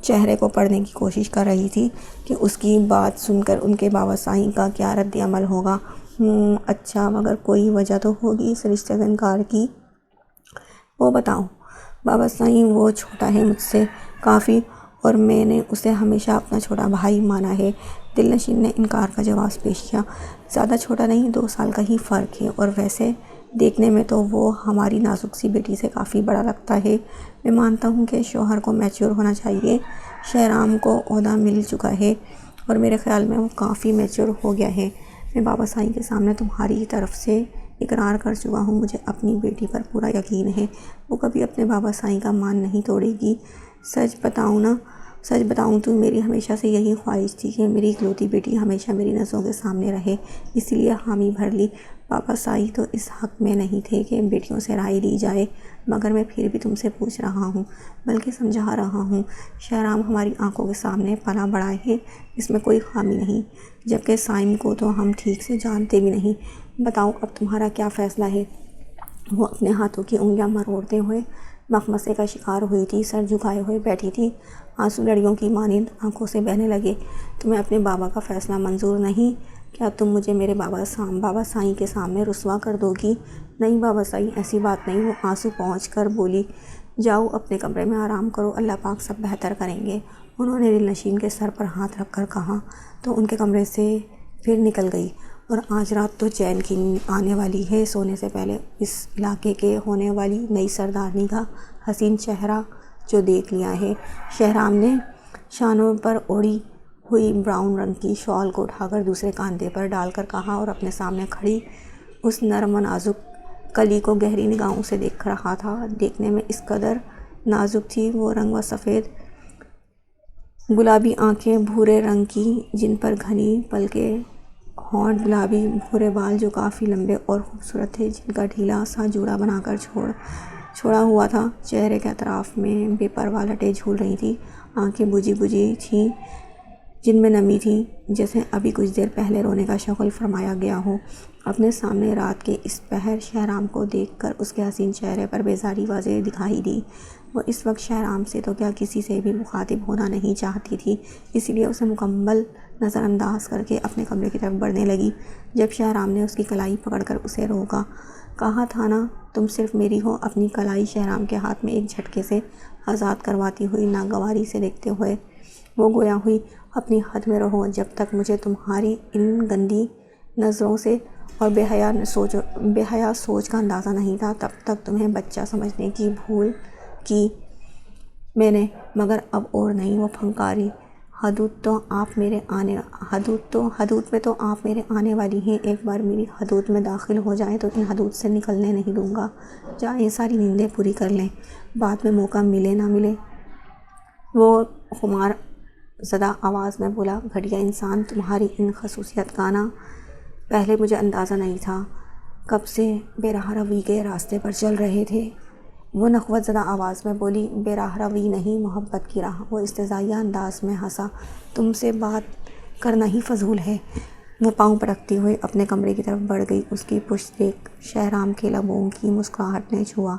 چہرے کو پڑھنے کی کوشش کر رہی تھی کہ اس کی بات سن کر ان کے بابا سائیں کا کیا رد عمل ہوگا۔ اچھا، مگر کوئی وجہ تو ہوگی اس رشتے سے انکار کی، وہ بتاؤ۔ بابا سائیں، وہ چھوٹا ہے مجھ سے کافی، اور میں نے اسے ہمیشہ اپنا چھوٹا بھائی مانا ہے۔ دل نشین نے انکار کا جواز پیش کیا۔ زیادہ چھوٹا نہیں، 2 سال کا ہی فرق ہے، اور ویسے دیکھنے میں تو وہ ہماری نازک سی بیٹی سے کافی بڑا لگتا ہے۔ میں مانتا ہوں کہ شوہر کو میچور ہونا چاہیے۔ شہرام کو عہدہ مل چکا ہے اور میرے خیال میں وہ کافی میچور ہو گیا ہے۔ میں بابا سائیں کے سامنے تمہاری طرف سے اقرار کر چکا ہوں، مجھے اپنی بیٹی پر پورا یقین ہے، وہ کبھی اپنے بابا سائیں کا مان نہیں توڑے گی۔ سچ بتاؤں تو میری ہمیشہ سے یہی خواہش تھی کہ میری اکلوتی بیٹی ہمیشہ میری نظروں کے سامنے رہے، اسی لیے حامی بھر لی۔ بابا سائیں تو اس حق میں نہیں تھے کہ بیٹیوں سے رائے لی جائے، مگر میں پھر بھی تم سے پوچھ رہا ہوں، بلکہ سمجھا رہا ہوں۔ شہرام ہماری آنکھوں کے سامنے پلا بڑھا ہے، اس میں کوئی خامی نہیں، جبکہ سائیں کو تو ہم ٹھیک سے جانتے بھی نہیں۔ بتاؤ اب تمہارا کیا فیصلہ ہے؟ وہ اپنے ہاتھوں کی انگلیاں مروڑتے ہوئے مخمصے کا شکار ہوئی تھی، سر جھکائے ہوئے بیٹھی تھی، آنسو لڑیوں کی مانند آنکھوں سے بہنے لگے۔ تمہیں اپنے بابا کا فیصلہ منظور نہیں؟ کیا تم مجھے میرے بابا سائیں کے سامنے رسوا کر دو گی؟ نہیں بابا سائیں، ایسی بات نہیں، وہ آنسو پہنچ کر بولی۔ جاؤ اپنے کمرے میں آرام کرو، اللہ پاک سب بہتر کریں گے، انہوں نے دل نشین کے سر پر ہاتھ رکھ کر کہا تو ان کے کمرے سے پھر نکل گئی۔ اور آج رات تو چین کی نیند آنے والی ہے، سونے سے پہلے اس علاقے کے ہونے والی نئی سردارنی کا حسین چہرہ جو دیکھ لیا ہے۔ شہرام نے شانوں پر اوڑھی ہوئی براؤن رنگ کی شال کو اٹھا کر دوسرے کاندھے پر ڈال کر کہا، اور اپنے سامنے کھڑی اس نرم و نازک کلی کو گہری نگاہوں سے دیکھ رہا تھا۔ دیکھنے میں اس قدر نازک تھی وہ، رنگ و سفید گلابی آنکھیں بھورے رنگ کی، جن پر گھنی پلکیں، ہونٹ گلابی بھورے بال جو کافی لمبے اور خوبصورت تھے، جن کا ڈھیلا سا جوڑا بنا کر چھوڑا ہوا تھا۔ چہرے کے اطراف میں بے پرواہ لٹیں جھول رہی تھیں، آنکھیں بجھی بجھی تھیں جن میں نمی تھی، جیسے ابھی کچھ دیر پہلے رونے کا شغل فرمایا گیا ہو۔ اپنے سامنے رات کے اس پہر شہرام کو دیکھ کر اس کے حسین چہرے پر بیزاری واضح دکھائی دی۔ وہ اس وقت شہرام سے تو کیا کسی سے بھی مخاطب ہونا نہیں چاہتی تھی، اسی لیے اسے مکمل نظر انداز کر کے اپنے کمرے کی طرف بڑھنے لگی۔ جب شہرام نے اس کی کلائی پکڑ کر اسے روکا، کہا تھا نا تم صرف میری ہو۔ اپنی کلائی شہرام کے ہاتھ میں ایک جھٹکے سے آزاد کرواتی ہوئی ناگواری سے دیکھتے ہوئے وہ گویا ہوئی، اپنی حد میں رہو، جب تک مجھے تمہاری ان گندی نظروں سے اور بے حیا سوچ کا اندازہ نہیں تھا، تب تک تمہیں بچہ سمجھنے کی بھول کی میں نے، مگر اب اور نہیں۔ وہ پھنکاری، حدود میں تو آپ میرے آنے والی ہیں، ایک بار میری حدود میں داخل ہو جائیں تو ان حدود سے نکلنے نہیں دوں گا۔ جائیں ساری نیندیں پوری کر لیں، بعد میں موقع ملے نہ ملے۔ وہ خمار زدہ آواز میں بولا، گھٹیا انسان، تمہاری ان خصوصیات کا نا پہلے مجھے اندازہ نہیں تھا، کب سے بے راہ روی کے راستے پر چل رہے تھے۔ وہ نخوت زدہ آواز میں بولی، بے راہ روی نہیں، محبت کی راہ۔ وہ استہزائیہ انداز میں ہنسا، تم سے بات کرنا ہی فضول ہے۔ وہ پاؤں پٹکتی ہوئی اپنے کمرے کی طرف بڑھ گئی، اس کی پشت دیکھ شہرام کے لبوں کی مسکراہٹ نے چھوا۔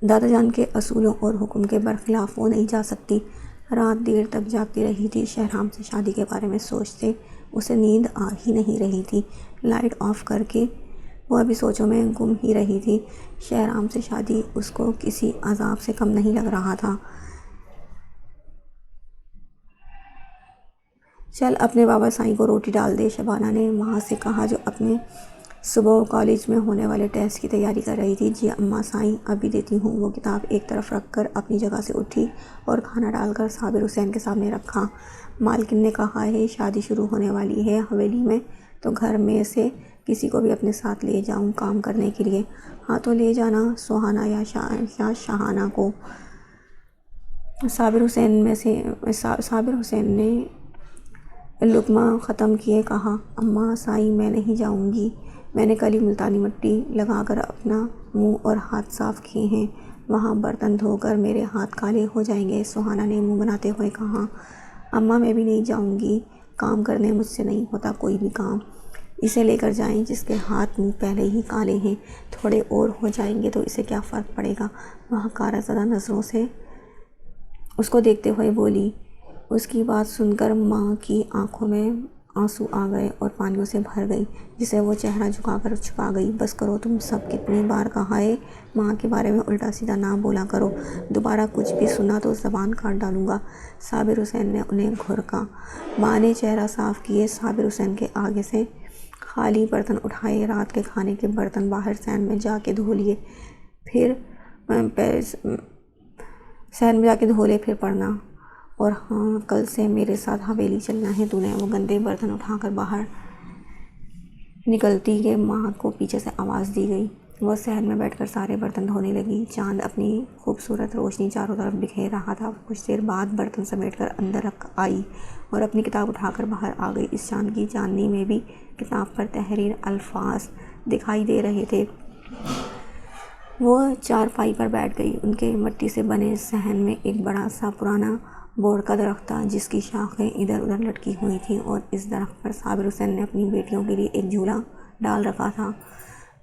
دادا جان کے اصولوں اور حکم کے برخلاف وہ نہیں جا سکتی۔ رات دیر تک جاگتی رہی تھی، شہرام سے شادی کے بارے میں سوچتے اسے نیند آ ہی نہیں رہی تھی۔ لائٹ آف کر کے وہ ابھی سوچوں میں گم ہی رہی تھی۔ شہرام سے شادی اس کو کسی عذاب سے کم نہیں لگ رہا تھا۔ چل اپنے بابا سائیں کو روٹی ڈال دے، شبانہ نے وہاں سے کہا جو اپنے صبح کالج میں ہونے والے ٹیسٹ کی تیاری کر رہی تھی۔ جی اماں سائیں، ابھی دیتی ہوں۔ وہ کتاب ایک طرف رکھ کر اپنی جگہ سے اٹھی اور کھانا ڈال کر صابر حسین کے سامنے رکھا۔ مالکن نے کہا ہے شادی شروع ہونے والی ہے حویلی میں، تو گھر میں سے کسی کو بھی اپنے ساتھ لے جاؤں کام کرنے کے لیے؟ ہاں تو لے جانا، سوہانہ یا شاہانہ کو۔ صابر حسین نے لقمہ ختم کیے کہا، اماں سائیں میں نہیں جاؤں گی، میں نے کل ہی ملتانی مٹی لگا کر اپنا منہ اور ہاتھ صاف کیے ہیں، وہاں برتن دھو کر میرے ہاتھ کالے ہو جائیں گے۔ سوہانہ نے منہ بناتے ہوئے کہا، اماں میں بھی نہیں جاؤں گی، کام کرنے مجھ سے نہیں ہوتا کوئی بھی کام۔ اسے لے کر جائیں جس کے ہاتھ منہ پہلے ہی کالے ہیں، تھوڑے اور ہو جائیں گے تو اسے کیا فرق پڑے گا؟ وہ حقارت زدہ نظروں سے اس کو دیکھتے ہوئے بولی۔ اس کی بات سن کر ماں کی آنکھوں میں آنسو آ گئے اور پانیوں سے بھر گئی، جسے وہ چہرہ جھکا کر چھپا گئی۔ بس کرو تم سب، کتنی بار کہا ہے ماں کے بارے میں الٹا سیدھا نہ بولا کرو، دوبارہ کچھ بھی سنا تو زبان کاٹ ڈالوں گا۔ صابر حسین نے انہیں گھورکا۔ ماں نے چہرہ صاف کیے، صابر حسین کے آگے سے خالی برتن اٹھائے، رات کے کھانے کے برتن باہر سین میں جا کے دھو لیے، پھر پڑھنا، اور ہاں کل سے میرے ساتھ حویلی چلنا ہے تو نے۔ وہ گندے برتن اٹھا کر باہر نکلتی کہ ماں کو پیچھے سے آواز دی گئی۔ وہ صحن میں بیٹھ کر سارے برتن دھونے لگی۔ چاند اپنی خوبصورت روشنی چاروں طرف بکھیر رہا تھا۔ کچھ دیر بعد برتن سمیٹ کر اندر آئی اور اپنی کتاب اٹھا کر باہر آ گئی۔ اس چاند کی چاندنی میں بھی کتاب پر تحریر الفاظ دکھائی دے رہے تھے۔ وہ چارپائی پر بیٹھ گئی۔ ان کے مٹی سے بنے صحن میں ایک بڑا سا پرانا بوڑ کا درخت تھا، جس کی شاخیں ادھر ادھر لٹکی ہوئی تھیں، اور اس درخت پر صابر حسین نے اپنی بیٹیوں کے لیے ایک جھولا ڈال رکھا تھا۔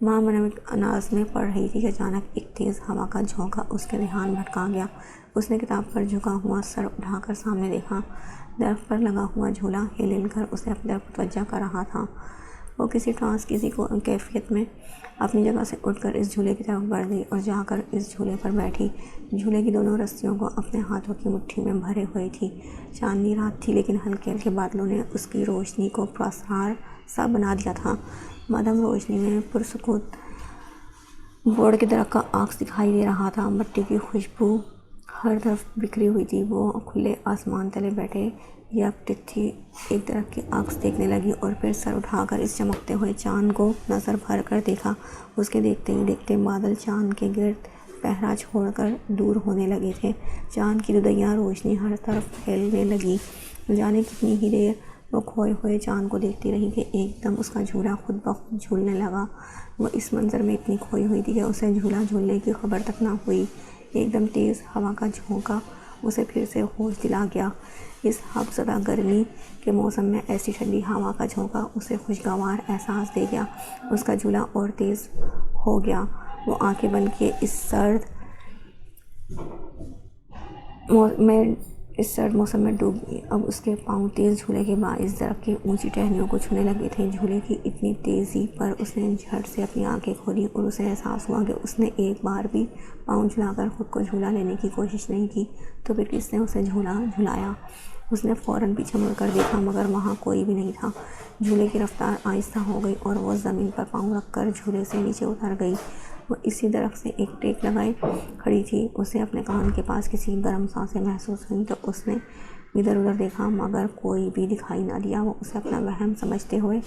ماں منمک انداز میں پڑھ رہی تھی کہ اچانک ایک تیز ہوا کا جھونکا اس کا دھیان بھٹکا گیا۔ اس نے کتاب پر جھکا ہوا سر اٹھا کر سامنے دیکھا۔ درخت پر لگا ہوا جھولا ہل ہل کر اسے اپنی طرف متوجہ کر رہا تھا۔ وہ کسی ٹرانس کی کیفیت میں اپنی جگہ سے اٹھ کر اس جھولے کی طرف بڑھ گئی اور جا کر اس جھولے پر بیٹھی۔ جھولے کی دونوں رسیوں کو اپنے ہاتھوں کی مٹھی میں بھرے ہوئی تھی۔ چاندنی رات تھی، لیکن ہلکے ہلکے بادلوں نے اس کی روشنی کو پراسرار سا بنا دیا تھا۔ مدھم روشنی میں پرسکون بوڑ کے درخت کا عکس دکھائی دے رہا تھا۔ مٹی کی خوشبو ہر طرف بکھری ہوئی تھی۔ وہ کھلے آسمان تلے بیٹھے یکٹک ایک درخت کی عکس دیکھنے لگی اور پھر سر اٹھا کر اس چمکتے ہوئے چاند کو نظر بھر کر دیکھا۔ اس کے دیکھتے ہی دیکھتے بادل چاند کے گرد پہرا چھوڑ کر دور ہونے لگے تھے۔ چاند کی دودیاں روشنی ہر طرف پھیلنے لگی۔ جانے کتنی ہی دیر وہ کھوئے ہوئے چاند کو دیکھتی رہی کہ ایک دم اس کا جھولا خود بخود جھولنے لگا۔ وہ اس منظر میں اتنی کھوئی ہوئی تھی کہ اسے جھولا جھولنے کی خبر تک نہ ہوئی۔ ایک دم تیز ہوا کا جھونکا اسے پھر سے ہوش دلا گیا۔ اس ہوا زدہ گرمی کے موسم میں ایسی ٹھنڈی ہوا کا جھونکا اسے خوشگوار احساس دے گیا۔ اس کا جھولا اور تیز ہو گیا۔ وہ آنکھیں بند کیے اس سرد موسم میں ڈوب گئی۔ اب اس کے پاؤں تیز جھولے کے باعث درخت کی اونچی ٹہنیوں کو چھونے لگے تھے۔ جھولے کی اتنی تیزی پر اس نے جھٹ سے اپنی آنکھیں کھولیں اور اسے احساس ہوا کہ اس نے ایک بار بھی پاؤں جھلا کر خود کو جھولا لینے کی کوشش نہیں کی۔ تو پھر کس نے اسے جھولا جھلایا؟ اس نے فوراً پیچھے مڑ کر دیکھا، مگر وہاں کوئی بھی نہیں تھا۔ جھولے کی رفتار آہستہ ہو گئی اور وہ زمین پر پاؤں رکھ کر جھولے سے نیچے اتر گئی۔ وہ اسی درخت سے ایک ٹیک لگائے کھڑی تھی۔ اسے اپنے کان کے پاس کسی گرم سانسیں محسوس ہوئیں تو اس نے ادھر ادھر دیکھا، مگر کوئی بھی دکھائی نہ دیا۔ وہ اسے اپنا وہم سمجھتے ہوئے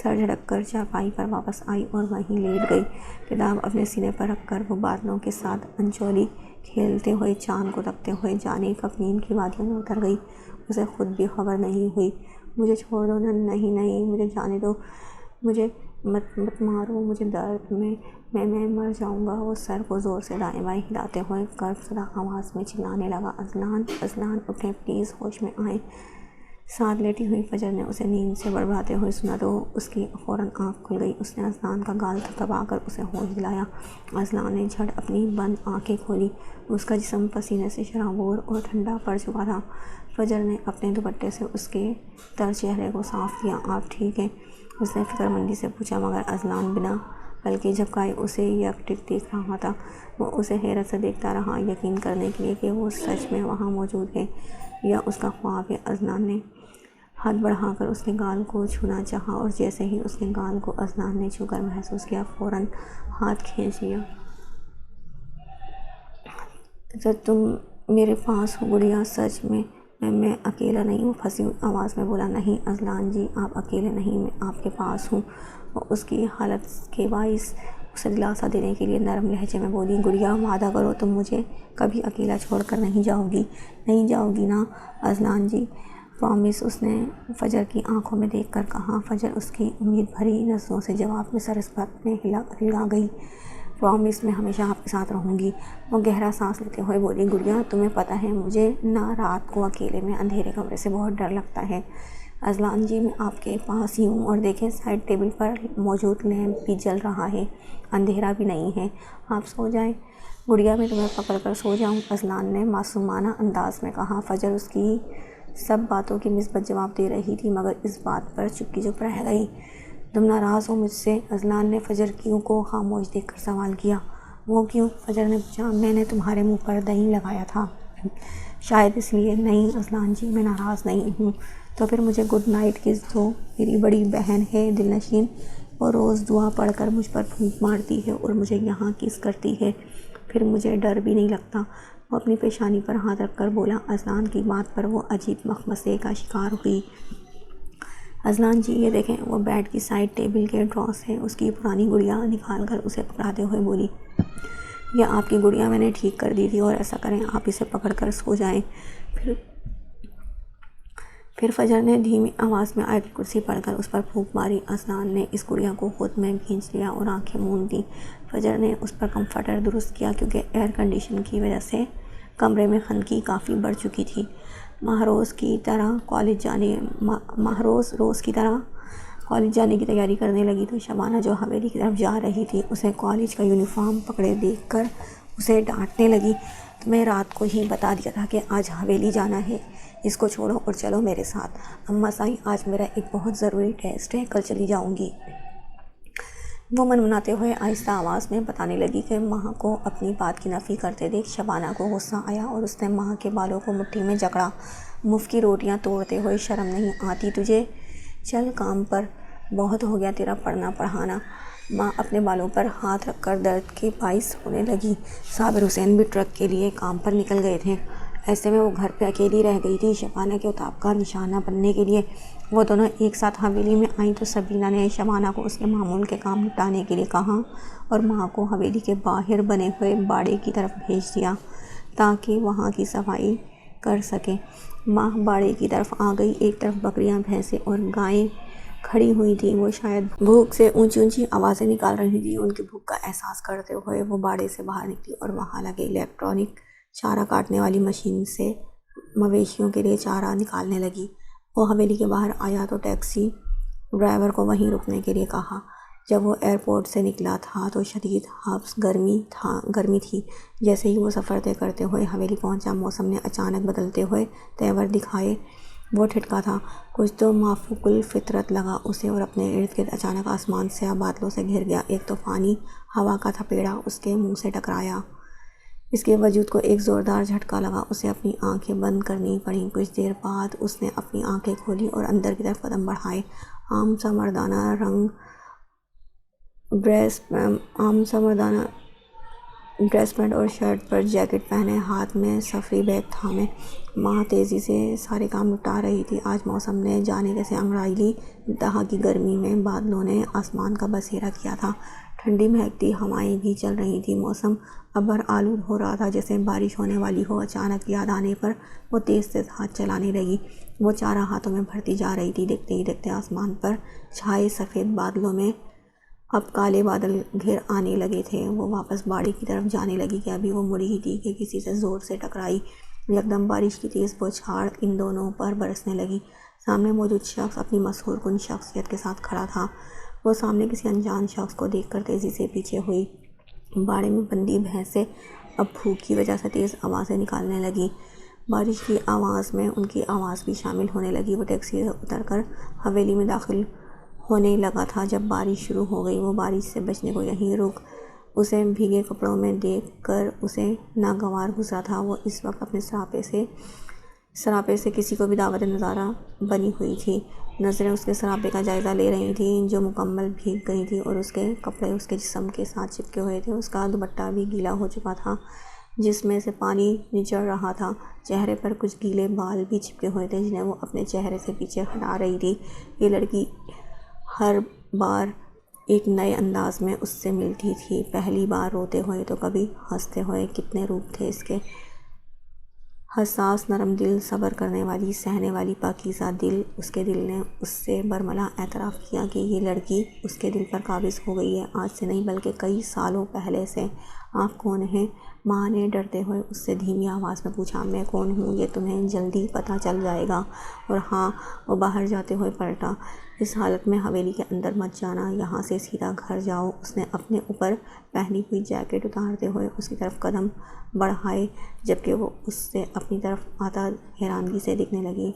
سر جھٹک کر چارپائی پر واپس آئی اور وہیں لیٹ گئی۔ کتاب اپنے سینے پر رکھ کر وہ بادلوں کے ساتھ انچولی کھیلتے ہوئے چاند کو تکتے ہوئے جانے کب نیند کی وادیوں میں اتر گئی۔ اسے خود بھی خبر نہیں ہوئی۔ مجھے چھوڑ دو، نہیں نہیں، مجھے جانے دو، مجھے مت مارو، مجھے درد میں مر جاؤں گا۔ وہ سر کو زور سے دائیں بائیں ہلاتے ہوئے کرب زدہ آواز میں چلانے لگا، اذلان اذلان، اٹھیں پلیز، ہوش میں آئیں۔ ساتھ لیٹی ہوئی فجر نے اسے نیند سے بڑبڑاتے ہوئے سنا تو اس کی فوراً آنکھ کھل گئی۔ اس نے اذلان کا گال تھپتھپا کر اسے ہوش دلایا۔ اذلان نے جھٹ اپنی بند آنکھیں کھولیں۔ اس کا جسم پسینے سے شرابور اور ٹھنڈا پڑ چکا تھا۔ فجر نے اپنے دوپٹے سے اس کے تر چہرے کو صاف کیا۔ آپ ٹھیک ہیں؟ اس نے فکر مندی سے پوچھا، مگر اذلان بنا پلکیں جھپکائے اسے یکٹک دیکھ رہا تھا۔ وہ اسے حیرت سے دیکھتا رہا، یقین کرنے کے لیے کہ وہ سچ میں وہاں موجود ہے یا اس کا خواب ہے۔ اذلان نے ہاتھ بڑھا کر اس کے گال کو چھونا چاہا اور جیسے ہی اس کے گال کو اذلان نے چھو کر محسوس کیا، فوراً ہاتھ کھینچ لیا۔ تم میرے پاس ہو گڑیا، سچ میں اکیلا نہیں ہوں، پھنسی ہوئی آواز میں بولا۔ نہیں اذلان جی، آپ اکیلے نہیں، میں آپ کے پاس ہوں۔ وہ اس کی حالت کے باعث اسے دلاسا دینے کے لیے نرم لہجے میں بولی، گڑیا وعدہ کرو تم مجھے کبھی اکیلا چھوڑ کر نہیں جاؤ گی، نہیں جاؤ گی نا اذلان جی، پرامس، اس نے فجر کی آنکھوں میں دیکھ کر کہا۔ فجر اس کی امید بھری نظروں سے جواب میں سر اس بات میں ہلا گئی، پرامس، میں ہمیشہ آپ کے ساتھ رہوں گی۔ وہ گہرا سانس لیتے ہوئے بولی، گڑیا تمہیں پتہ ہے مجھے نا رات کو اکیلے میں اندھیرے کمرے سے بہت ڈر لگتا ہے۔ اذلان جی، میں آپ کے پاس ہی ہوں، اور دیکھیں سائڈ ٹیبل پر موجود لیمپ بھی جل رہا ہے، اندھیرا بھی نہیں ہے، آپ سو جائیں۔ گڑیا میں تمہیں پکڑ کر سو جاؤں؟ اذلان نے معصومانہ انداز میں کہا۔ فجر اس کی سب باتوں کی مثبت جواب دے رہی تھی، مگر اس بات پر چپ رہ گئی۔ تم ناراض ہو مجھ سے؟ اذلان نے فجر کو خاموش دیکھ کر سوال کیا۔ وہ کیوں؟ فجر نے پوچھا۔ میں نے تمہارے منہ پر دہی لگایا تھا۔ شاید اس لیے۔ نہیں اذلان جی، میں ناراض نہیں ہوں۔ تو پھر مجھے گڈ نائٹ کس دو۔ میری بڑی بہن ہے دل نشین، وہ روز دعا پڑھ کر مجھ پر پھونک مارتی ہے اور مجھے یہاں کس کرتی ہے، پھر مجھے ڈر بھی نہیں لگتا۔ وہ اپنی پیشانی پر ہاتھ رکھ کر بولا۔ اذلان کی بات پر وہ عجیب مخمصے کا شکار ہوئی۔ اذلان جی یہ دیکھیں۔ وہ بیڈ کی سائڈ ٹیبل کے ڈرا سے اس کی پرانی گڑیا نکال کر اسے پکڑاتے ہوئے بولی۔ یہ آپ کی گڑیا میں نے ٹھیک کر دی تھی، اور ایسا کریں آپ اسے پکڑ کر سو جائیں۔ پھر فجر نے دھیمی آواز میں آیت الکرسی پڑھ کر اس پر پھونک ماری۔ اذلان نے اس گڑیا کو خود میں کھینچ لیا اور آنکھیں موند دیں۔ فجر نے اس پر کمفرٹر درست کیا کیونکہ ایئر کنڈیشن کی وجہ سے کمرے میں خنکی کافی بڑھ چکی تھی۔ ماہ روز کی طرح کالج جانے کی تیاری کرنے لگی تو شبانہ جو حویلی کی طرف جا رہی تھی اسے کالج کا یونیفارم پکڑے دیکھ کر اسے ڈانٹنے لگی۔ تمہیں رات کو ہی بتا دیا تھا کہ آج حویلی جانا ہے، اس کو چھوڑو اور چلو میرے ساتھ۔ اماں سائیں آج میرا ایک بہت ضروری ٹیسٹ ہے، کل چلی جاؤں گی۔ وہ منمناتے ہوئے آہستہ آواز میں بتانے لگی کہ ماہ کو اپنی بات کی نفی کرتے دیکھ شبانہ کو غصہ آیا اور اس نے ماہ کے بالوں کو مٹھی میں جکڑا۔ مفت کی روٹیاں توڑتے ہوئے شرم نہیں آتی تجھے؟ چل کام پر، بہت ہو گیا تیرا پڑھنا پڑھانا۔ ماں اپنے بالوں پر ہاتھ رکھ کر درد کے باعث رونے لگی۔ صابر حسین بھی ٹرک کے لیے کام پر نکل گئے تھے، ایسے میں وہ گھر پہ اکیلی رہ گئی تھی شبانہ کے اتاب کا نشانہ بننے کے لیے۔ وہ دونوں ایک ساتھ حویلی میں آئیں تو سبینہ نے شبانہ کو اس کے معمول کے کام نپٹانے کے لیے کہا اور ماں کو حویلی کے باہر بنے ہوئے باڑے کی طرف بھیج دیا تاکہ وہاں کی صفائی کر سکے۔ ماہ باڑے کی طرف آ گئی۔ ایک طرف بکریاں، بھینسیں اور گائیں کھڑی ہوئی تھیں۔ وہ شاید بھوک سے اونچی اونچی آوازیں نکال رہی تھیں۔ ان کی بھوک کا احساس کرتے ہوئے وہ باڑے سے باہر نکلی اور وہاں لگے الیکٹرانک چارہ کاٹنے والی مشین سے مویشیوں کے لیے چارہ نکالنے لگی۔ وہ حویلی کے باہر آیا تو ٹیکسی ڈرائیور کو وہیں رکنے کے لیے کہا۔ جب وہ ایئرپورٹ سے نکلا تھا تو شدید حبس گرمی تھی۔ جیسے ہی وہ سفر طے کرتے ہوئے حویلی پہنچا، موسم نے اچانک بدلتے ہوئے تیور دکھائے۔ وہ ٹھٹکا تھا۔ کچھ تو مافوق الفطرت لگا اسے اور اپنے ارد گرد اچانک آسمان سیاہ بادلوں سے گھر گیا۔ ایک طوفانی ہوا کا تھپیڑا اس کے منہ سے ٹکرایا۔ اس کے وجود کو ایک زوردار جھٹکا لگا۔ اسے اپنی آنکھیں بند کرنی پڑیں۔ کچھ دیر بعد اس نے اپنی آنکھیں کھولی اور اندر کی طرف قدم بڑھائے۔ عام سا مردانہ ڈریس پینٹ اور شرٹ پر جیکٹ پہنے، ہاتھ میں سفری بیگ تھامے ماہ تیزی سے سارے کام نپٹا رہی تھی۔ آج موسم نے جانے کیسے انگڑائی لی۔ انتہا کی گرمی میں بادلوں نے آسمان کا بسیرا کیا تھا۔ ٹھنڈی مہکتی ہوائیں بھی چل رہی تھیں۔ موسم ابر آلود ہو رہا تھا، جیسے بارش ہونے والی ہو۔ اچانک یاد آنے پر وہ تیز تیز ہاتھ چلانے لگی۔ وہ چارہ ہاتھوں میں بھرتی جا رہی تھی۔ دیکھتے ہی دیکھتے آسمان پر چھائے سفید بادلوں میں اب کالے بادل گھر آنے لگے تھے۔ وہ واپس باڑے کی طرف جانے لگی کہ ابھی وہ مڑی ہی تھی کہ کسی سے زور سے ٹکرائی۔ یکدم بارش کی تیز بوچھاڑ ان دونوں پر برسنے لگی۔ سامنے موجود شخص اپنی مسحور کن شخصیت کے ساتھ کھڑا تھا۔ وہ سامنے کسی انجان شخص کو دیکھ کر تیزی سے پیچھے ہوئی۔ باڑے میں بندھی بھینسیں اب بھوک کی وجہ سے تیز آوازیں نکالنے لگیں۔ بارش کی آواز میں ان کی آواز بھی شامل ہونے لگی۔ وہ ٹیکسی سے اتر کر حویلی میں داخل ہونے لگا تھا جب بارش شروع ہو گئی۔ وہ بارش سے بچنے کو یہیں رک۔ اسے بھیگے کپڑوں میں دیکھ کر اسے ناگوار گزرا تھا۔ وہ اس وقت اپنے سراپے سے کسی کو بھی دعوت نظارہ بنی ہوئی تھی۔ نظریں اس کے سراپے کا جائزہ لے رہی تھیں جو مکمل بھیگ گئی تھی اور اس کے کپڑے اس کے جسم کے ساتھ چپکے ہوئے تھے۔ اس کا دوپٹہ بھی گیلا ہو چکا تھا جس میں سے پانی نچڑ رہا تھا۔ چہرے پر کچھ گیلے بال بھی چپکے ہوئے تھے جنہیں وہ اپنے چہرے سے پیچھے ہٹا رہی تھی۔ یہ لڑکی ہر بار ایک نئے انداز میں اس سے ملتی تھی، پہلی بار روتے ہوئے تو کبھی ہنستے ہوئے۔ کتنے روپ تھے اس کے! حساس، نرم دل، صبر کرنے والی، سہنے والی پاکیزہ دل۔ اس کے دل نے اس سے برملا اعتراف کیا کہ یہ لڑکی اس کے دل پر قابض ہو گئی ہے، آج سے نہیں بلکہ کئی سالوں پہلے سے۔ آپ کون ہیں؟ ماں نے ڈرتے ہوئے اس سے دھیمی آواز میں پوچھا۔ میں کون ہوں یہ تمہیں جلدی پتہ چل جائے گا۔ اور ہاں، وہ باہر جاتے ہوئے پلٹا، اس حالت میں حویلی کے اندر مت جانا، یہاں سے سیدھا گھر جاؤ۔ اس نے اپنے اوپر پہنی ہوئی جیکٹ اتارتے ہوئے اس کی طرف قدم بڑھائے جبکہ وہ اس سے اپنی طرف آتا حیرانگی سے دیکھنے لگی۔